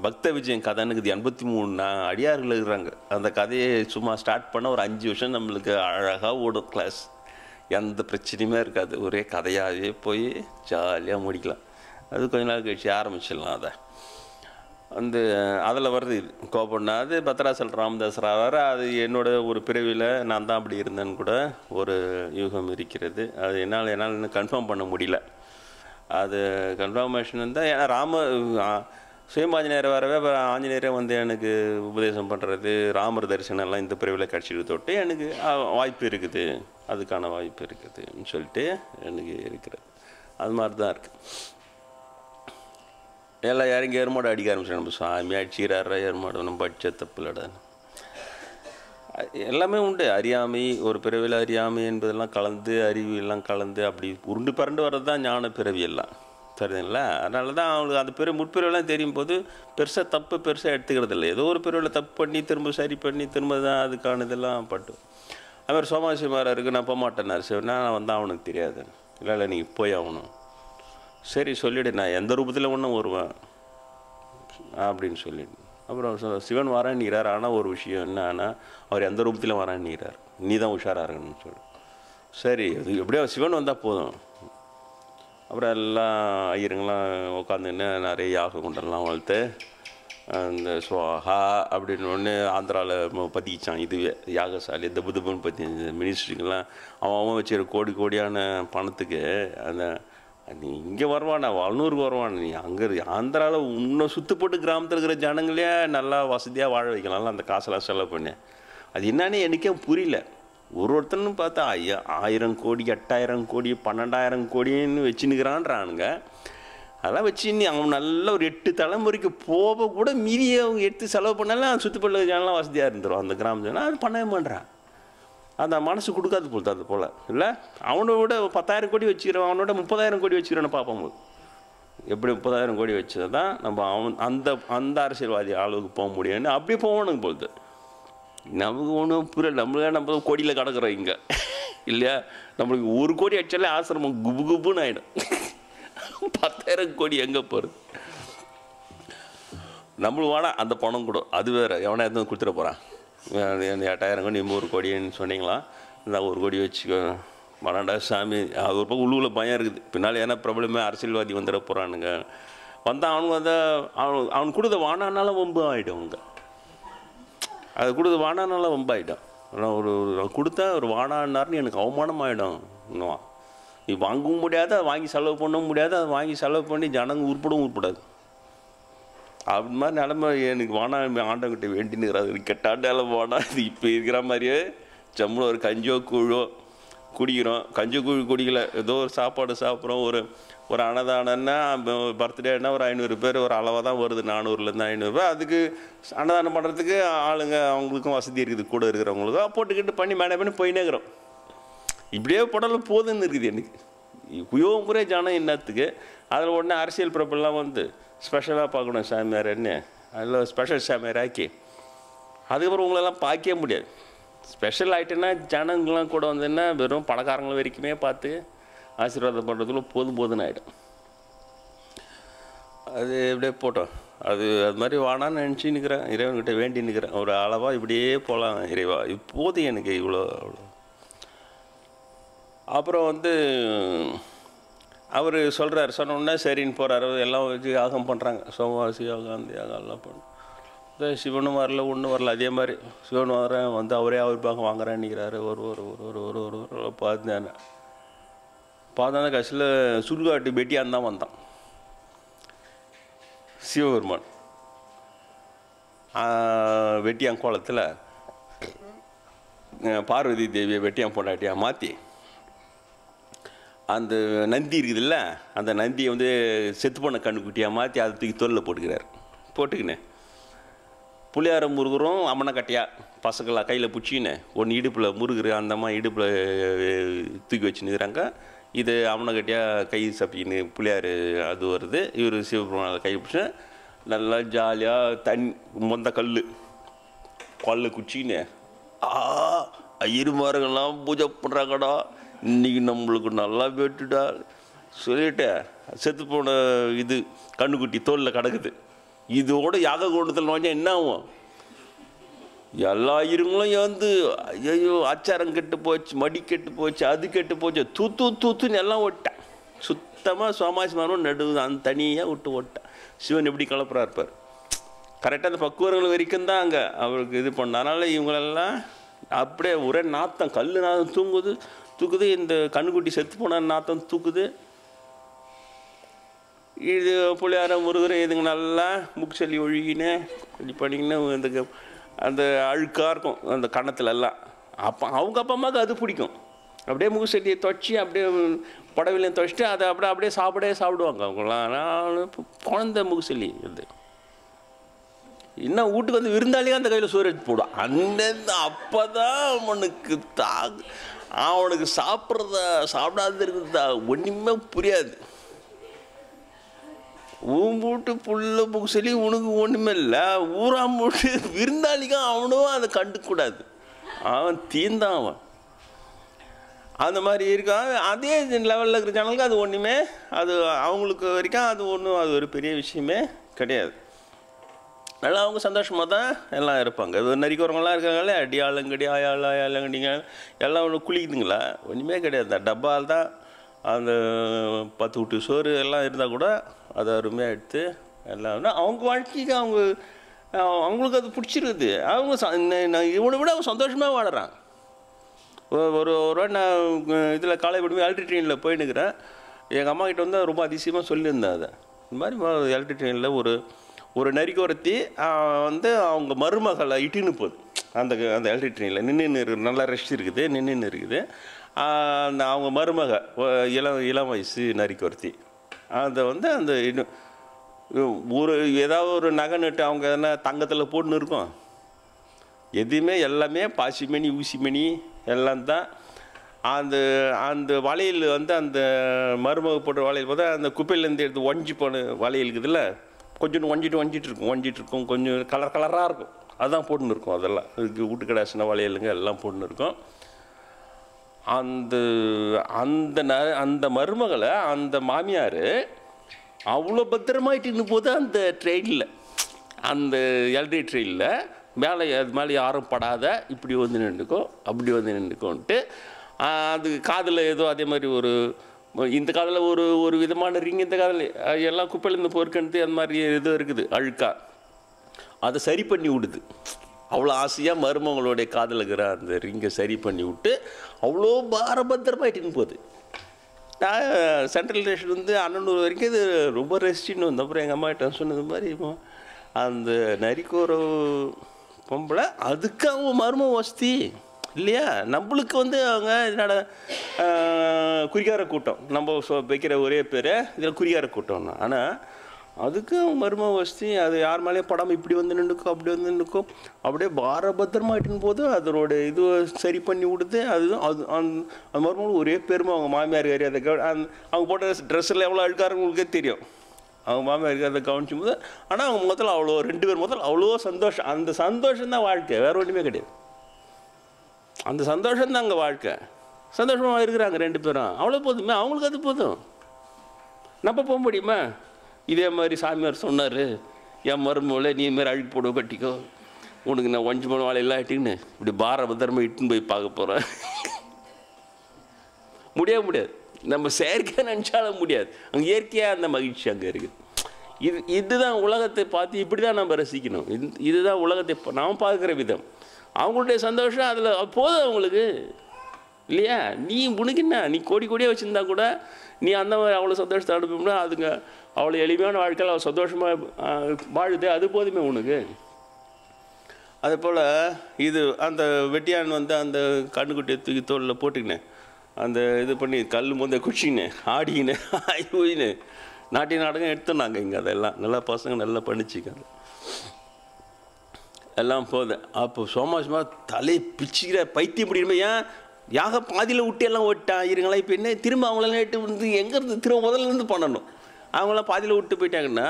பக்த விஜயன் கதைன்னு இருக்குது 83 அடியார்கள் இருக்கிறாங்க. அந்த கதையை சும்மா ஸ்டார்ட் பண்ண ஒரு 5 வருஷம் நம்மளுக்கு அழகாக ஓடும் கிளாஸ். எந்த பிரச்சனையுமே இருக்காது, ஒரே கதையாகவே போய் ஜாலியாக முடிக்கலாம். அது கொஞ்ச நாள் கழிச்சு ஆரம்பிச்சிடலாம். அதில் வருது இது கோபண்ணா. அது பத்ராசல் ராமதாசராக அது என்னோட ஒரு பிறவியில் நான் தான் அப்படி இருந்தேன்னு கூட ஒரு யூகம் இருக்கிறது. அது என்னால் இன்னும் கன்ஃபார்ம் பண்ண முடியல. அது கன்ஃபர்மேஷன் இருந்தால் ஏன்னா சுயம்பாஞ்சநேயர் வரவே அப்புறம் ஆஞ்சநேயரே வந்து எனக்கு உபதேசம் பண்ணுறது, ராமர் தரிசனம்லாம் இந்த பிரிவில் கிடச்சிட்டு தொட்டு எனக்கு வாய்ப்பு இருக்குது, அதுக்கான வாய்ப்பு இருக்குதுன்னு சொல்லிட்டு எனக்கு இருக்கிறது. அது மாதிரி தான் இருக்குது. எல்லாம் இறங்கி எருமாடு அடிக்க ஆரம்பிச்சோம். நம்ம சாமி அடிச்சுக்கிறாரா எருமாடு, நம்ம படித்த தப்புலடா. எல்லாமே உண்டு. அறியாமை, ஒரு பிறவியில் அறியாமை என்பதெல்லாம் கலந்து, அறிவு எல்லாம் கலந்து அப்படி உருண்டு பரண்டு வர்றது தான் ஞான பிறவி எல்லாம். சரிங்களா? அதனால தான் அவங்களுக்கு அந்த முற்பிறவிலாம் தெரியும் போது பெருசாக தப்பு பெருசாக எடுத்துக்கிறது இல்லை. ஏதோ ஒரு பிறவியில் தப்பு பண்ணி திரும்ப சரி பண்ணி திரும்ப தான் அதுக்கான இதெல்லாம் பட்டு. அதுமாதிரி சோமாசிமாராக இருக்குது, நான் போக மாட்டேன்னாரு. சரினா நான் வந்தால் அவனுக்கு தெரியாது. இல்லை நீங்கள் போய் ஆகணும். சரி சொல்லிவிடு, நான் எந்த ரூபத்தில் ஒன்றும் வருவேன் அப்படின்னு சொல்லிடு. அப்புறம் சிவன் வரான்னுகிறார். ஆனால் ஒரு விஷயம் என்னன்னா, அவர் எந்த ரூபத்தில் வரான்னுகிறார், நீ தான் உஷாராக இருக்கணும்னு சொல்லி. சரி, அது எப்படியோ சிவன் வந்தால் போதும். அப்புறம் எல்லாம் ஐயருங்கெல்லாம் உட்காந்துன்னு நிறைய யாக குண்டெல்லாம் வளர்த்து இந்த ஸ்வாஹா அப்படின்னு ஒன்று ஆந்திராவில் பதிச்சான். இதுவே யாகசாலை தபுன்னு பற்றி மினிஸ்ட்ரிங்கெல்லாம் அவன் வச்சுக்கிற கோடி கோடியான பணத்துக்கு அந்த நீ இங்கே வருவானா, வல்னூருக்கு வருவான், நீ அங்கே ஆந்திராவில் இன்னும் சுற்று போட்டு கிராமத்தில் இருக்கிற ஜனங்களே நல்லா வசதியாக வாழ வைக்கலாம்ல அந்த காசெல்லாம் செலவு பண்ணி. அது என்னன்னு எனக்கே புரியல. ஒருத்தன்னு பார்த்தா 1000 கோடி 8000 கோடி 12,000 கோடின்னு வச்சுன்னுக்கிறான்றானுங்க. அதெல்லாம் வச்சு நீ அவன் நல்ல ஒரு 8 தலைமுறைக்கு போக கூட மீறி அவங்க எடுத்து செலவு பண்ணாலும் சுற்றுப்பள்ள ஜனலாம் வசதியாக இருந்துடும் அந்த கிராம ஜனம். அது பண்ணவே மாட்டேறான். அந்த மனசு கொடுக்காது போல் அது போல் இல்லை. அவனோட 10,000 கோடி வச்சுக்கிறவன் அவனோட 30,000 கோடி வச்சுக்கிறவனை பார்ப்போம். எப்படி 30,000 கோடி வச்சது தான் நம்ம அந்த அந்த அரசியல்வாதி அளவுக்கு போக முடியும்னு அப்படியே போகணுங்க போகுது. நமக்கு ஒன்றும் புரியல. நம்ம கோடியில் கிடக்குறோம் இங்கே இல்லையா. நம்மளுக்கு 1 கோடி அடிச்சாலே ஆசிரமம் குபு குபுன்னு ஆகிடும். 10,000 கோடி எங்கே போகிறது? நம்மளுக்கு வேணா அந்த பணம் கூட அது வேறு எவனா எடுத்து கொடுத்துட போகிறான். 8,000 கோடி 100 கோடின்னு சொன்னீங்களா, இந்த 1 கோடி வச்சுக்கோ மறாண்டா சாமி. அது ஒரு பக்கம் உள்ளுக்குள்ள பயம் இருக்குது. பின்னால் ஏன்னா ப்ராப்ளமே அரசியல்வாதி வந்துட போகிறானுங்க. வந்தால் அவனுக்கு வந்து அவன் கொடுத்த வானானாலும் வம்பு ஆகிடும். அவங்க அது கொடுத்த வானானால வம்பாயிடும். ஆனால் ஒரு கொடுத்தா ஒரு வானான்னார்னு எனக்கு அவமானம் ஆகிடும். இன்னும் நீ வாங்கவும் முடியாது, அதை வாங்கி செலவு பண்ணவும் முடியாது, அதை வாங்கி செலவு பண்ணி ஜனங்க உருப்படவும் உருப்படாது. அப்படி மாதிரி நிலமை எனக்கு வானா ஆண்டவங்கிட்ட வேண்டினுக்கிறாது. கெட்டாண்டால வானா இது இப்போ இருக்கிற மாதிரியே ஜம்முன்னு ஒரு கஞ்சோ கூழோ குடிக்கிறோம். கஞ்சி கூழ் குடிக்கல, ஏதோ ஒரு சாப்பாடு சாப்பிட்றோம். ஒரு அன்னதானம்னா பர்த்டேன்னா ஒரு 500 பேர் ஒரு அளவாக தான் வருது, 400லேருந்து 500 அதுக்கு அன்னதானம் பண்ணுறதுக்கு ஆளுங்க அவங்களுக்கும் வசதி இருக்குது, கூட இருக்கிறவங்களுக்கும் போட்டுக்கிட்டு பண்ணி மேனேஜ் பண்ணி போயினே இருக்கிறோம். இப்படியே போட்டாலும் போதுன்னு இருக்குது எனக்கு. குயோ முறை ஜனம் என்னத்துக்கு அதில் உடனே அரசியல் பிரபெல்லாம் வந்து ஸ்பெஷலாக பார்க்கணும் சாமியார் என்ன, அதில் ஸ்பெஷல் சாமியார் ஆக்கி அதுக்கப்புறம் உங்களெல்லாம் பார்க்கவே முடியாது. ஸ்பெஷல் ஆகிட்டுன்னா ஜனங்கள்லாம் கூட வந்ததுன்னா வெறும் பணக்காரங்களை வரைக்குமே பார்த்து ஆசீர்வாதம் பண்ணுறதுக்குள்ள போதுன்னு ஆகிடும். அது எப்படியே போட்டோம். அது மாதிரி வானான்னு நினச்சி நிற்கிறேன், இறைவன்கிட்ட வேண்டி நிற்கிறேன். ஒரு அளவாக இப்படியே போகலாம் இறைவா, இப்போது எனக்கு இவ்வளோ அவ்வளோ. அப்புறம் வந்து அவர் சொல்கிறார், சொன்னோன்னே சரின்னு போகிறாரு. எல்லாம் வச்சு யாகம் பண்ணுறாங்க, சோமவாசி யாகம் அந்த யாகம் எல்லாம் பண்ணும். சிவனும் வரல, ஒன்றும் வரல. அதே மாதிரி சிவன் வரேன் வந்து அவரே அவர் பார்க்க வாங்குறேன்னு நிற்கிறாரு. ஒரு பார்த்தா கடைசியில் சுடுகாட்டு பெட்டியான் தான் வந்தான் சிவபெருமான். வெட்டியான் கோலத்தில் பார்வதி தேவியை வெட்டியான் பொண்டாட்டியாக மாற்றி அந்த நந்தி இருக்குதுல்ல, அந்த நந்தியை வந்து செத்து போன கண்ணுக்குட்டியாக மாற்றி அதை தூக்கி தோலில் போட்டுக்கினேன். புளியாரம் முருகிறோம் அம்மனை கட்டையாக பசங்களாக கையில் பிடிச்சின்னு ஒன்று இடுப்பில் முருகிற அந்தம்மா இடுப்பில் தூக்கி வச்சுன்னுக்கிறாங்க. இது அம்மனை கட்டியாக கை சப்பின்னு புளியார் அது வருது. இவர் சிவபெருமானை கை பிடிச்சி நல்லா ஜாலியாக மொந்த கல் குச்சின்னு ஐயருமாருங்கெல்லாம் பூஜை பண்ணுறாங்கடா, இன்றைக்கி நம்மளுக்கு நல்லா வெட்டுடா சொல்லிட்டு செத்து போன இது கண்ணுக்குட்டி தோலில் கிடக்குது. இதோட யாக கோணத்தில் நோஞ்சா என்ன ஆகும்? எல்லா இருங்களும் வந்து ஐயோ ஆச்சாரம் கெட்டு போச்சு, மடி கெட்டு போச்சு, அது கெட்டு போச்சு, தூத்துன்னு எல்லாம் ஓட்டான். சுத்தமாக சோமாசிமாரும் நடுவு அந்த தனியாக விட்டு ஓட்டான். சிவன் எப்படி கலப்புறா இருப்பார். கரெக்டாக அந்த பக்குவர்கள் வரைக்கும் தான் அங்கே அவருக்கு இது பண்ண. அதனால் இவங்களெல்லாம் அப்படியே ஒரே நாத்தம், கல் நாத்தம் தூக்குது. இந்த கண்ணுக்குட்டி செத்து போன நாத்தம் தூக்குது. இது புளியாரம் முருகரை இதுங்க நல்லா மூக்கு சளி ஒழுகின்னு இப்படி பண்ணிங்கன்னா அந்த அந்த அழுக்காக இருக்கும் அந்த கன்னத்துலலாம். அவங்க அப்பா அம்மாவுக்கு அது பிடிக்கும். அப்படியே மூக்கு சளியை துவைச்சி அப்படியே புடவையிலையும் துவைச்சிட்டு அதை அப்படியே சாப்பிடுவாங்க அவங்களாம். ஆனால் குழந்த மூக்கு சளி இது இன்னும் வீட்டுக்கு வந்து விருந்தாளியே அந்த கையில் சோறு எடுத்து போடுவான். அந்த அப்போ தான் அவனுக்கு சாப்பிடாது இருக்குதா ஒன்றுமே புரியாது. ஊம்பூட்டு புள்ள மூக்கு சளி உனக்கு ஒன்றுமே இல்லை, ஊராம்பூட்டு விருந்தாளிக்கும் அவனும் அதை கண்டுக்கூடாது, அவன் தீந்தான் அவன். அந்த மாதிரி இருக்கான். அதே லெவலில் இருக்கிற ஜனங்களுக்கு அது ஒன்றுமே அது அவங்களுக்கு வரைக்கும் அது ஒன்றும் அது ஒரு பெரிய விஷயமே கிடையாது. நல்லா அவங்க சந்தோஷமாக தான் எல்லாம் இருப்பாங்க. நரிக்கிறவங்களாம் இருக்காங்களே, அடி ஆளுங்கடி ஆயாளங்கடிங்க எல்லாம் ஒன்று குளிக்குதுங்களா? ஒன்றுமே கிடையாது. அந்த டப்பால் தான் அந்த 10 வீட்டு சோறு எல்லாம் இருந்தால் கூட அதை அருமையாக எடுத்து எல்லாம் அவங்க வாழ்க்கைக்கு அவங்களுக்கு அது பிடிச்சிருக்குது. அவங்க இவனை விட அவங்க சந்தோஷமாக வாழறாங்க. ஒரு நான் இதில் காலை விடுமே எலக்ட்ரிக் ட்ரெயினில் போயின்னுக்கிறேன். எங்கள் அம்மா கிட்ட வந்து ரொம்ப அதிசயமாக சொல்லியிருந்தேன். அதை இந்த மாதிரி எலக்ட்ரிக் ட்ரெயினில் ஒரு நரிக்கொரத்தி வந்து அவங்க மருமகளை இட்டுன்னு போகுது. அந்த எலக்ட்ரிக் ட்ரெயினில் நின்று நல்லா ரெஸ்ட் இருக்குது, நின்று இருக்குது. அந்த அவங்க மருமக இளம் வயசு நரிக்கொரத்தி அதை வந்து அந்த ஏதாவது ஒரு நகை நட்டு அவங்க எதனா தங்கத்தில் போட்டுன்னு இருக்கும். எதுவுமே எல்லாமே பாசிமணி ஊசிமணி எல்லாம் தான். அந்த வளையல் வந்து அந்த மருமக போட்ட வளையல் பார்த்தா அந்த குப்பையிலேருந்து எடுத்து ஒஞ்சி போன வளையல் இருக்குதுல்ல, கொஞ்சம் ஒஞ்சிட்டு இருக்கும், கொஞ்சம் கலராக இருக்கும். அதுதான் போட்டுன்னு இருக்கும். அதெல்லாம் வீட்டு கடாசின வளையலுங்க எல்லாம் போட்டுன்னு இருக்கும். அந்த மருமகளை அந்த மாமியார் அவ்வளோ பத்திரமாயிட்டு போது அந்த ட்ரெயினில், அந்த எலக்ட்ரிக் ட்ரெயினில் மேலே அது மேலே யாரும் படாத இப்படி வந்து நின்றுக்கோ அப்படி வந்து நின்றுக்கோன்ட்டு அது காதில் ஏதோ அதே மாதிரி இந்த காதில் ஒரு விதமான ரிங், இந்த காதில் எல்லாம் குப்பையிலேருந்து பொறுக்கணுத்து அந்த மாதிரி ஏதோ இருக்குது அழுக்கா, அதை சரி பண்ணி விடுது. அவ்வளோ ஆசையாக மருமகளுடைய காதில் இருக்கிற அந்த ரிங்கை சரி பண்ணி விட்டு அவ்வளோ பாரபத்திரமாயிட்டுன்னு போகுது. நான் சென்ட்ரல் ஸ்டேஷன் வந்து அண்ணனூர் வரைக்கும் இது ரொம்ப ரெஸ்டின்னு வந்து அப்புறம் எங்கள் அம்மா கிட்ட சொன்னது மாதிரி அந்த நரிக்கோர பொம்பளை அதுக்கு அவங்க மரும வசதி இல்லையா. நம்மளுக்கு வந்து அவங்க என்னோட குறிகார கூட்டம், நம்ம வைக்கிற ஒரே பேர் இதில் குறிகார கூட்டம்னா. ஆனால் அதுக்கு அவங்க மரும வசதி அது யார் மேலேயே படாமல் இப்படி வந்து நின்றுக்கும் அப்படி வந்து நின்றுக்கும் அப்படியே பாரபத்திரமாயிட்டுன்னு போது அதனோட இது சரி பண்ணி விடுது. அதுதான் அந்த மருமகளும் ஒரே பெருமை. அவங்க மாமியார் கறி அதை அவங்க போட்ட ட்ரெஸ்ஸில் எவ்வளோ அழுக்காரங்களுக்கே தெரியும். அவங்க மாமியாருக்கு அதை கவனிச்சும் போது ஆனால் அவங்க முதல்ல அவ்வளோ 2 பேர் முதல்ல அவ்வளோ சந்தோஷம். அந்த சந்தோஷம்தான் வாழ்க்கை, வேறு ஒன்றுமே கிடையாது. அந்த சந்தோஷம்தான் அங்கே வாழ்க்கை. சந்தோஷமாக இருக்கிறாங்க 2 பேரும், அவ்வளோ போதுமே. அவங்களுக்கு அது போதும். நம்ம போக முடியுமா? இதே மாதிரி சாமியார் சொன்னார், என் மருமகளை நீ மாரி அழுக்கு போடுவ கட்டிக்கோ, உனக்கு நான் 5 மணி வாழையெல்லாம் இட்டுன்னு இப்படி பாரபத்திரமாக இட்டுன்னு போய் பார்க்க போகிறேன். முடியாது. நம்ம செயற்கையாக நினச்சாலும் முடியாது. அங்கே இயற்கையாக அந்த மகிழ்ச்சி அங்கே இருக்குது. இதுதான் உலகத்தை பார்த்து இப்படி தான் நம்ம ரசிக்கணும். இதுதான் உலகத்தை நாம் பார்க்குற விதம். அவங்களுடைய சந்தோஷம் அதில் போதும் அவங்களுக்கு இல்லையா. உனக்கு என்ன, நீ கோடியாக வச்சுருந்தா கூட நீ அந்த மாதிரி அவ்வளோ சந்தோஷத்தை அனுப்பணும்னா அதுங்க அவ்வளோ எளிமையான வாழ்க்கையில் அவ்வளோ சந்தோஷமாக வாழுது, அது போதுமே உனக்கு. அதே போல் இது அந்த வெட்டியான் வந்து அந்த கண்ணுக்குட்டியை தூக்கி தோளில் போட்டுக்கினேன், அந்த இது பண்ணி கல் முந்தைய குச்சின்னு ஆடிக்கின்னு ஆயின்னு நாட்டிய நாடகம் எடுத்துனாங்க இங்கே. அதெல்லாம் நல்லா பசங்க நல்லா பண்ணிச்சிக்காங்க எல்லாம் போகுது. அப்போ சோமாசமாக தலையை பிச்சுக்கிற பைத்தியம் முடியுமே. ஏன் யாக பாதியில் விட்டு எல்லாம் ஓட்டான் இருங்களா. இப்போ என்ன திரும்ப அவங்களெல்லாம் எட்டு வந்து எங்கேருந்து திரும்ப முதல்லேருந்து பண்ணணும். அவங்களாம் பாதியில் விட்டு போயிட்டாங்கன்னா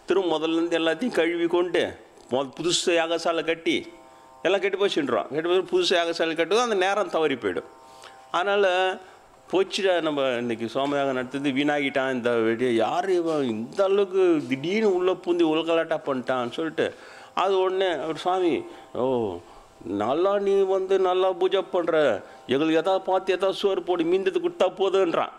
திரும்ப முதல்லேருந்து எல்லாத்தையும் கழுவி கொண்டு புதுசு யாகசாலை கட்டி எல்லாம் கெட்டு போச்சுன்றோம். கெட்டு போய் புதுசு யாகசாலை கட்டுவோம், அந்த நேரம் தவறி போயிடும். அதனால் போச்சுடா நம்ம இன்றைக்கி சோமயாக நடத்துது வீணாகிட்டான் இந்த வெடியை, யார் இவன் இந்த அளவுக்கு திடீர்னு உள்ளே பூந்தி உலகலாட்டா பண்ணிட்டான்னு சொல்லிட்டு அது உடனே ஒரு சாமி, ஓ நல்லா நீ வந்து நல்லா பூஜை பண்ணுற, எங்களுக்கு எதாவது பார்த்து எதாவது சோறு போடு மீந்தது கொடுத்தா போதுன்றான்.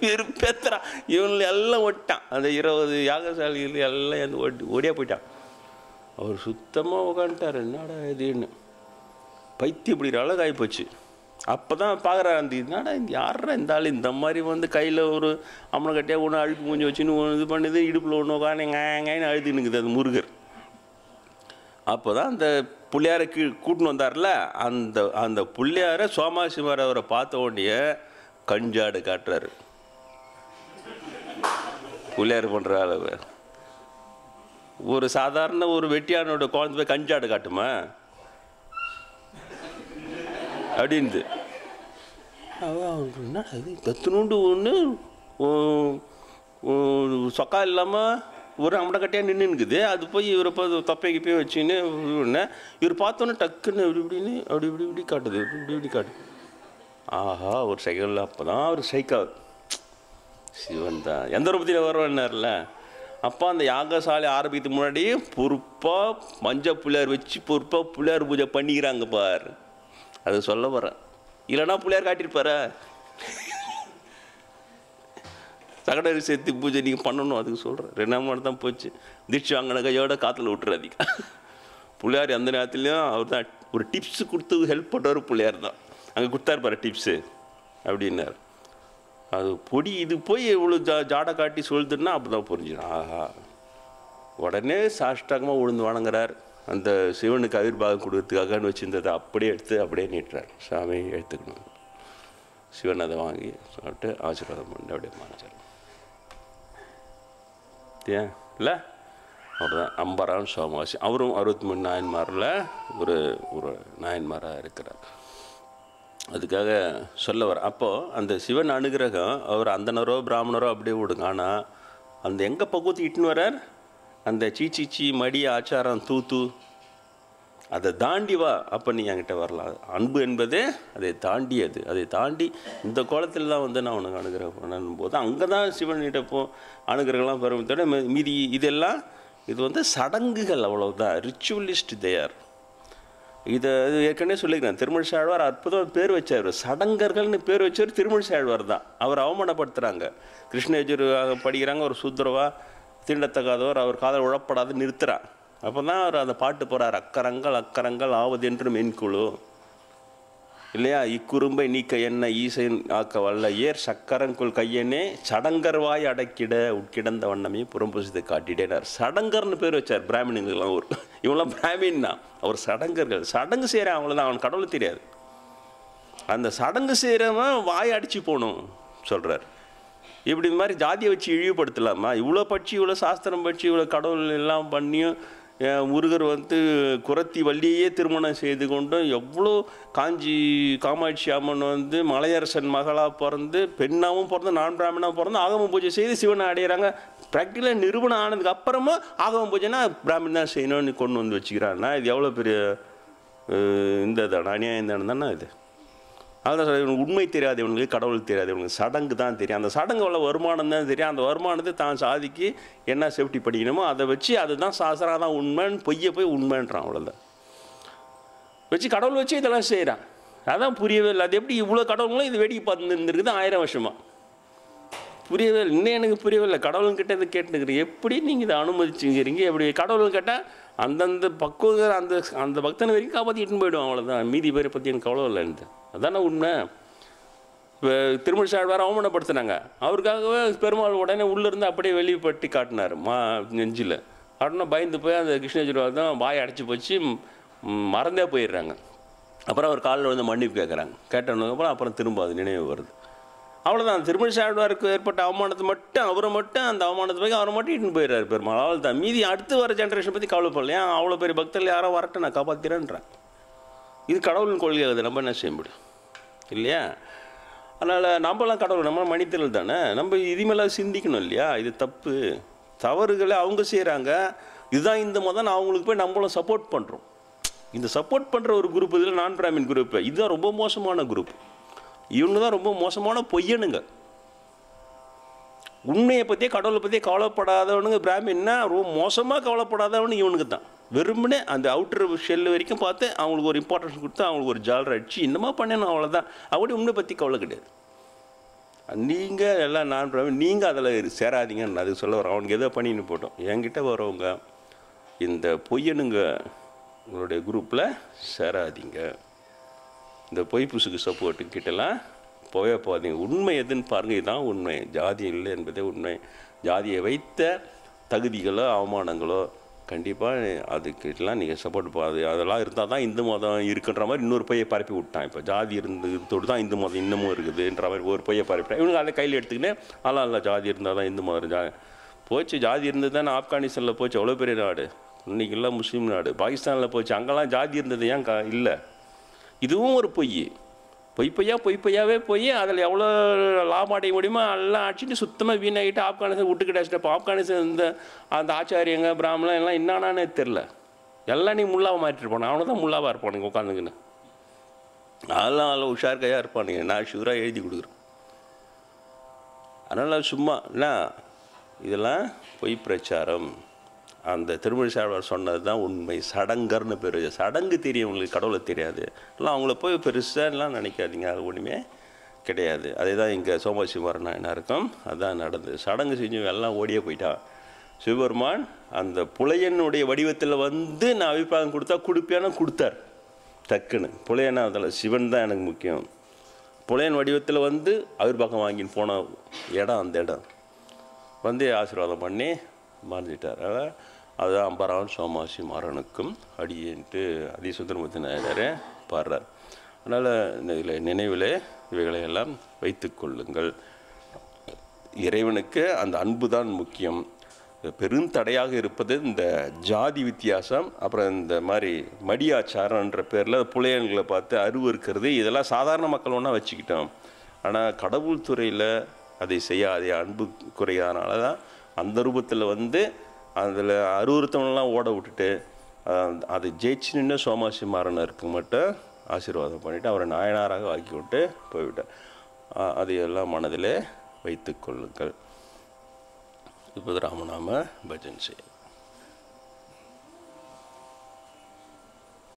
வெறுப்பேத்துறான். இவங்களை எல்லாம் ஓட்டான். அந்த 20 யாகசாலைகள் எல்லாம் ஓடியா போயிட்டான். அவர் சுத்தமாக உட்காந்துட்டார். என்னடா இதுன்னு பைத்தியம் பிடிக்கிற அளவுக்கு ஆகிப்போச்சு. அப்போ தான் பார்க்குறாரு, அந்த என்னடா இந்த யாரா இந்த ஆள் இந்த மாதிரி வந்து கையில் ஒரு அம்மனை கட்டியாக ஒன்று அழுக்கு மூஞ்சி வச்சுன்னு ஒன்று இது பண்ணுது, இடுப்பில் ஒன்று உட்காந்து ங்காயின்னு அழுதுன்னுக்குது அது முருகர். அப்போ தான் அந்த பிள்ளையாரை கூட்டின்னு வந்தார்ல, அந்த அந்த பிள்ளையாரை சோமாசிமார் அவரை பார்த்த உடனே கஞ்சாடு காட்டுறாரு. பிள்ளையார் பண்ணுற அளவு ஒரு சாதாரண ஒரு வெட்டியானோட குழந்தை போய் கஞ்சாடு காட்டுமா அப்படின்து. என்னடா இது தத்துணுண்டு ஒன்று சொக்கா இல்லாமல் ஒரு அம்மடை கட்டியாக நின்றுக்குது, அது போய் இவரை தொப்பைக்கு போய் வச்சுன்னு இவர் பார்த்தோன்னே டக்குன்னு அப்படி இப்படி காட்டுது, இப்படி காட்டுது. ஆஹா ஒரு சைக்கிள். அப்போ தான் அவர் சைக்காது சிவன் தான் எந்த ரூபத்தில் வருவார்ல. அப்போ அந்த யாகசாலை ஆரம்பிக்கிறதுக்கு முன்னாடி பொறுப்பாக மஞ்சள் பிள்ளையார் வச்சு பொறுப்பாக பிள்ளையார் பூஜை பண்ணிக்கிறாங்க பார், அது சொல்ல வரேன். இல்லைன்னா பிள்ளையார் காட்டியிருப்பார சகடரி சேர்த்து பூஜை நீங்கள் பண்ணணும், அதுக்கு சொல்கிறேன். 2ஆம் நாள் தான் போச்சு. தீட்சை வாங்கின கையோட காற்றுல விட்டுறாதீங்க. பிள்ளையார் எந்த நேரத்துலையும் அவர் தான் ஒரு டிப்ஸு கொடுத்து ஹெல்ப் பண்ணுறவர் பிள்ளையார் தான். அங்கே கொடுத்தாரு டிப்ஸு அப்படின்னார். அது பொடி இது போய் இவ்வளோ ஜாடை காட்டி சொல்லுதுன்னா அப்போ தான் புரிஞ்சிடும். ஆஹா உடனே சாஷ்டாகமாக விழுந்து வணங்குறார். அந்த சிவனுக்கு ஆவிர்வாகம் கொடுக்கறதுக்காகன்னு வச்சுருந்ததை அப்படியே எடுத்து அப்படியே நீட்டுறார். சாமி எடுத்துக்கணும். சிவன் அதை வாங்கி சொல்லிட்டு ஆசீர்வாதம் பண்ணி அப்படியே மாறிச்சார். ஏன் இல்லை அவர் தான் அம்பரான் சோமாசி. அவரும் 63 நாயன்மாரில் ஒரு ஒரு நாயன்மாராக இருக்கிறார். அதுக்காக சொல்ல வர. அப்போது அந்த சிவன் அனுகிரகம் அவர் அந்தனரோ பிராமணரோ அப்படியே விடுங்க. ஆனால் அந்த எங்கே பக்குவத்துக்கு இட்டுன்னு வரார், அந்த சீச்சி மடி ஆச்சாரம் தூத்து அதை தாண்டி வா, அப்போ நீ என்கிட்ட வரலாம். அன்பு என்பதே அதை தாண்டியது. அதை தாண்டி இந்த கோலத்தில் தான் வந்து நான் உனக்கு அனுகிரகம் பண்ணணும் போது அங்கே தான் சிவன்கிட்ட அனுகிரகம்லாம் பெறுவதோட மீதி இதெல்லாம் இது வந்து சடங்குகள், அவ்வளவுதான். ரிச்சுவலிஸ்ட் தேயார். இதை ஏற்கனவே சொல்லிக்கிறேன். திருமழிசை ஆழ்வார் அற்புதம் பேர் வச்சார். சடங்கர்கள்னு பேர் வச்சவர் திருமழிசை ஆழ்வார் தான். அவர் அவமானப்படுத்துகிறாங்க. கிருஷ்ணயஜுர் படிக்கிறாங்க, ஒரு சூத்திரவா தீண்டத்தக்காதவர், அவர் காதல் உழப்படாது நிறுத்துகிறார். அப்போ தான் அவர் அந்த பாட்டு போகிறார். அக்கரங்கள் அக்கரங்கள் ஆவது என்று மென்குழு இல்லையா, இக்குறும்பை நீக்க என்ன ஈசை ஆக்க வல்ல ஏர் சக்கரங்குள் கையனே சடங்கர்வாய் அடக்கிட உட்கிடந்த வண்ணமே புறம்பூசித்தை காட்டிட்டேனார். சடங்கர்னு பேர் வச்சார் பிராமணிங்கெல்லாம். ஒரு இவங்களாம் பிராமின் தான். அவர் சடங்கர்கள். சடங்கு செய்கிறேன் அவ்வளோதான், அவன் கடவுள் தெரியாது. அந்த சடங்கு செய்கிறவன் வாய் அடித்து போகணும் சொல்கிறார். இப்படி இந்த மாதிரி ஜாதியை வச்சு இழிவுபடுத்தலாமா? இவ்வளோ படித்து இவ்வளோ சாஸ்திரம் படித்து இவ்வளோ கடவுள் எல்லாம் பண்ணியும் முருகர் வந்து குரத்தி வள்ளியே திருமணம் செய்து கொண்டும் எவ்வளோ காமாட்சி அம்மன் வந்து மலையரசன் மகளாக பிறந்து பெண்ணாகவும் பிறந்து நான் பிராமணாக பிறந்து ஆகம பூஜை செய்து சிவனை அடைகிறாங்க. ப்ராக்டிக்கலாக நிரூபணம் ஆனதுக்கு அப்புறமா ஆகம பூஜைனா பிராமணன் தான் செய்யணும்னு கொண்டு வந்து வச்சுக்கிறான்னா இது எவ்வளோ பெரிய இந்த தானே அநியாயம் தானே இது. அதுதான் சார், இவனுக்கு உண்மை தெரியாது, இவனுக்கு கடவுள் தெரியாது, இவனுக்கு சடங்கு தான் தெரியும். அந்த சடங்கு உள்ள வருமானம் தான் தெரியும். அந்த வருமானத்தை தான் சாதிக்கு என்ன சேஃப்டி படிக்கணுமோ அதை வச்சு அதுதான் சாஸ்திரம் தான் உண்மைன்னு பொய்யை போய் உண்மைன்றான். அவ்வளோதான் வச்சு கடவுள் வச்சு இதெல்லாம் செய்கிறான். அதான் புரியவே இல்லை. அது எப்படி இவ்வளோ கடவுளுங்களும் இது வேடிக்கை பார்த்து இருந்துருக்குது 1000 வருஷமாக புரியவே இல்லை. இன்னும் எனக்கு புரியவே இல்லை. கடவுள்கிட்ட இதை கேட்டுக்கிறீங்க, எப்படி நீங்கள் இதை அனுமதிச்சுக்கிறீங்க? எப்படி கடவுள் கேட்டால் அந்தந்த பக்குவம் அந்த அந்த பக்தனை வரைக்கும் காப்பாற்றிட்டு போயிடுவான். அவ்வளோதான். மீதி பேரை பற்றி எனக்கு கவலை இல்லைன்னு. அதானே உண்மை. இப்போ திருமழிசை ஆழ்வார் அவமானப்படுத்தினாங்க. அவருக்காகவே பெருமாள் உடனே உள்ளேருந்து அப்படியே வெளிப்பட்டு காட்டினார் நெஞ்சில். அப்படின்னா பயந்து போய் அந்த கிருஷ்ணகிரி தான் வாய் அடைச்சி போச்சு, மறந்தே போயிடுறாங்க. அப்புறம் அவர் காலில் வந்து மன்னிப்பு கேட்குறாங்க. கேட்டதுக்கப்புறம் அப்புறம் திரும்ப அது நினைவு வருது. அவ்வளோதான். திருமழிசை ஆழ்வாருக்கு ஏற்பட்ட அவமானத்தை மட்டும் அவரை மட்டும் அந்த அவமானத்தை போய் அவரை மட்டும் இட்டுன்னு போயிடுறாரு பெருமாள். அவ்வளோ தான். மீதி அடுத்து வர ஜென்ரேஷன் பற்றி கவலைப்படல. ஏன் அவ்வளோ பெரிய பக்தர்கள் யாரோ வரட்டும் நான் காப்பாற்றிறேன்றேன். இது கடவுளின் கொள்கை. அது நம்ம என்ன செய்ய முடியும் இல்லையா? அதனால் நம்மளாம் கடவுள், நம்ம மனிதர்கள் தானே. நம்ம இதுமேலாம் சிந்திக்கணும் இல்லையா? இது தப்பு தவறுகளை அவங்க செய்கிறாங்க. இதுதான் இந்த மதம். அவங்களுக்கு போய் நம்மளும் சப்போர்ட் பண்ணுறோம். இந்த சப்போர்ட் பண்ணுற ஒரு குரூப் இதில் நான் பிராமின் குரூப்பு. இதுதான் ரொம்ப மோசமான குரூப். இவங்க தான் ரொம்ப மோசமான பொய்யனுங்க. உண்மையை பற்றியே கடவுளை பற்றியே கவலைப்படாதவனுங்க பிராமின்னா, ரொம்ப மோசமாக கவலைப்படாதவனு இவனுக்கு தான். வெறுமனே அந்த அவுட்டர் ஷெல்லு வரைக்கும் பார்த்து அவங்களுக்கு ஒரு இம்பார்ட்டன்ஸ் கொடுத்து அவங்களுக்கு ஒரு ஜாலர் அடிச்சு இன்னமா பண்ணணும், அவ்வளோதான். அப்படி உண்மை பற்றி கவலை கிடையாது. நீங்கள் எல்லாம் நான் பிராமின், நீங்கள் அதில் சேராதீங்கன்னு அதுக்கு சொல்ல வரோம். அவனுக்கு எதோ பண்ணின்னு போட்டோம். என்கிட்ட வரவங்க இந்த பொய்யனுங்க உங்களுடைய குரூப்பில் சேராதீங்க. இந்த பொய் புசுக்கு சப்போர்ட்டு கிட்டலாம் போவே போகாதீங்க. உண்மை எதுன்னு பாருங்கள். இதுதான் உண்மை. ஜாதி இல்லை என்பதே உண்மை. ஜாதியை வைத்த தகுதிகளோ அவமானங்களோ கண்டிப்பாக அதுக்கிட்டலாம் நீங்கள் சப்போர்ட் போகாது. அதெல்லாம் இருந்தால் தான் இந்து மதம் இருக்குன்ற மாதிரி இன்னொரு பொய்யை பரப்பி விட்டான். இப்போ ஜாதி இருந்ததோடு தான் இந்து மதம் இன்னமும் இருக்குதுன்ற மாதிரி ஒரு பொய்யை பரப்பிட்டான். இவனுங்க அதை கையில் எடுத்துக்கினே அதெல்லாம் இல்லை, ஜாதி இருந்தால் தான் இந்து மதம் போச்சு. ஜாதி இருந்தது தானே ஆப்கானிஸ்தானில் போச்சு, அவ்வளோ பெரிய நாடு. இன்றைக்கெல்லாம் முஸ்லீம் நாடு. பாகிஸ்தானில் போச்சு, அங்கெல்லாம் ஜாதி இருந்தது ஏன் இல்லை. இதுவும் ஒரு பொய்யாவே போய் அதில் எவ்வளோ லாபம் அடைய முடியுமோ எல்லாம் அடிச்சுட்டு சுத்தமாக வீணாகிட்டு ஆப்கானிஸ்தான் விட்டுக்கிட்டாச்சு. இப்போ ஆப்கானிஸ்தான் அந்த ஆச்சாரியங்க பிராமணன் எல்லாம் என்னானே தெரில. எல்லாம் நீ முல்லாவை மாற்றிட்டு போனேன். அவனை தான் முல்லாவாக இருப்பானுங்க உட்காந்துங்கன்னு. அதெல்லாம் அதில் உஷார் கையாக இருப்பானுங்க. நான் ஷூராக எழுதி கொடுக்குறேன். அதனால் சும்மா என்ன இதெல்லாம் பொய் பிரச்சாரம். அந்த திருமழிசாழ்வார் சொன்னது தான் உண்மை. சடங்கர்னு பேர். சடங்கு தெரியும் உங்களுக்கு, கடவுளை தெரியாது. எல்லாம் அவங்கள போய் பெருசாலாம் நினைக்காதீங்க. அது ஒன்றுமே கிடையாது. அதே தான் இங்கே சோமசிவரன் என்ன இருக்கும் அதுதான் நடந்தது. சடங்கு செஞ்சு எல்லாம் ஓடியே போயிட்டான். சிவபெருமான் அந்த புலையனுடைய வடிவத்தில் வந்து நான் அபிப்பிராயம் கொடுத்தா கொடுப்பியானு கொடுத்தார் டக்குன்னு. புலையனா அதில் சிவன் தான் எனக்கு முக்கியம். புலையன் வடிவத்தில் வந்து அபிர்வாகம் வாங்கின்னு போன இடம் அந்த இடம் வந்து ஆசீர்வாதம் பண்ணி மறைஞ்சிட்டார். அதுதான் அம்பரான் சோமாசி மாறனுக்கும் அடியேன்ட்டு அதிசுந்தரமூர்த்தி நாயனாரே பாடுறார். அதனால் இதில் நினைவில் இவைகளை எல்லாம் வைத்து கொள்ளுங்கள். இறைவனுக்கு அந்த அன்பு தான் முக்கியம். பெருந்தடையாக இருப்பது இந்த ஜாதி வித்தியாசம், அப்புறம் இந்த மாதிரி மடியாச்சாரன்ற பேரில் புலையன்களை பார்த்து அருவருக்கிறது. இதெல்லாம் சாதாரண மக்கள் ஒன்றா வச்சுக்கிட்டோம். ஆனால் கடவுள் துறையில் அதை செய்யாதே, அன்பு குறையாதனால தான் அந்த ரூபத்தில் வந்து அதில் அருவருத்தவனெலாம் ஓட விட்டுட்டு அது ஜெயிச்சு நின்று சோமாசி மாறனருக்கு மட்டும் ஆசீர்வாதம் பண்ணிவிட்டு அவரை நாயனாராக ஆக்கி விட்டு போய்விட்டார். அதையெல்லாம் மனதிலே வைத்து கொள்ளுங்கள். இப்போ ராமநாம பஜன் செய்.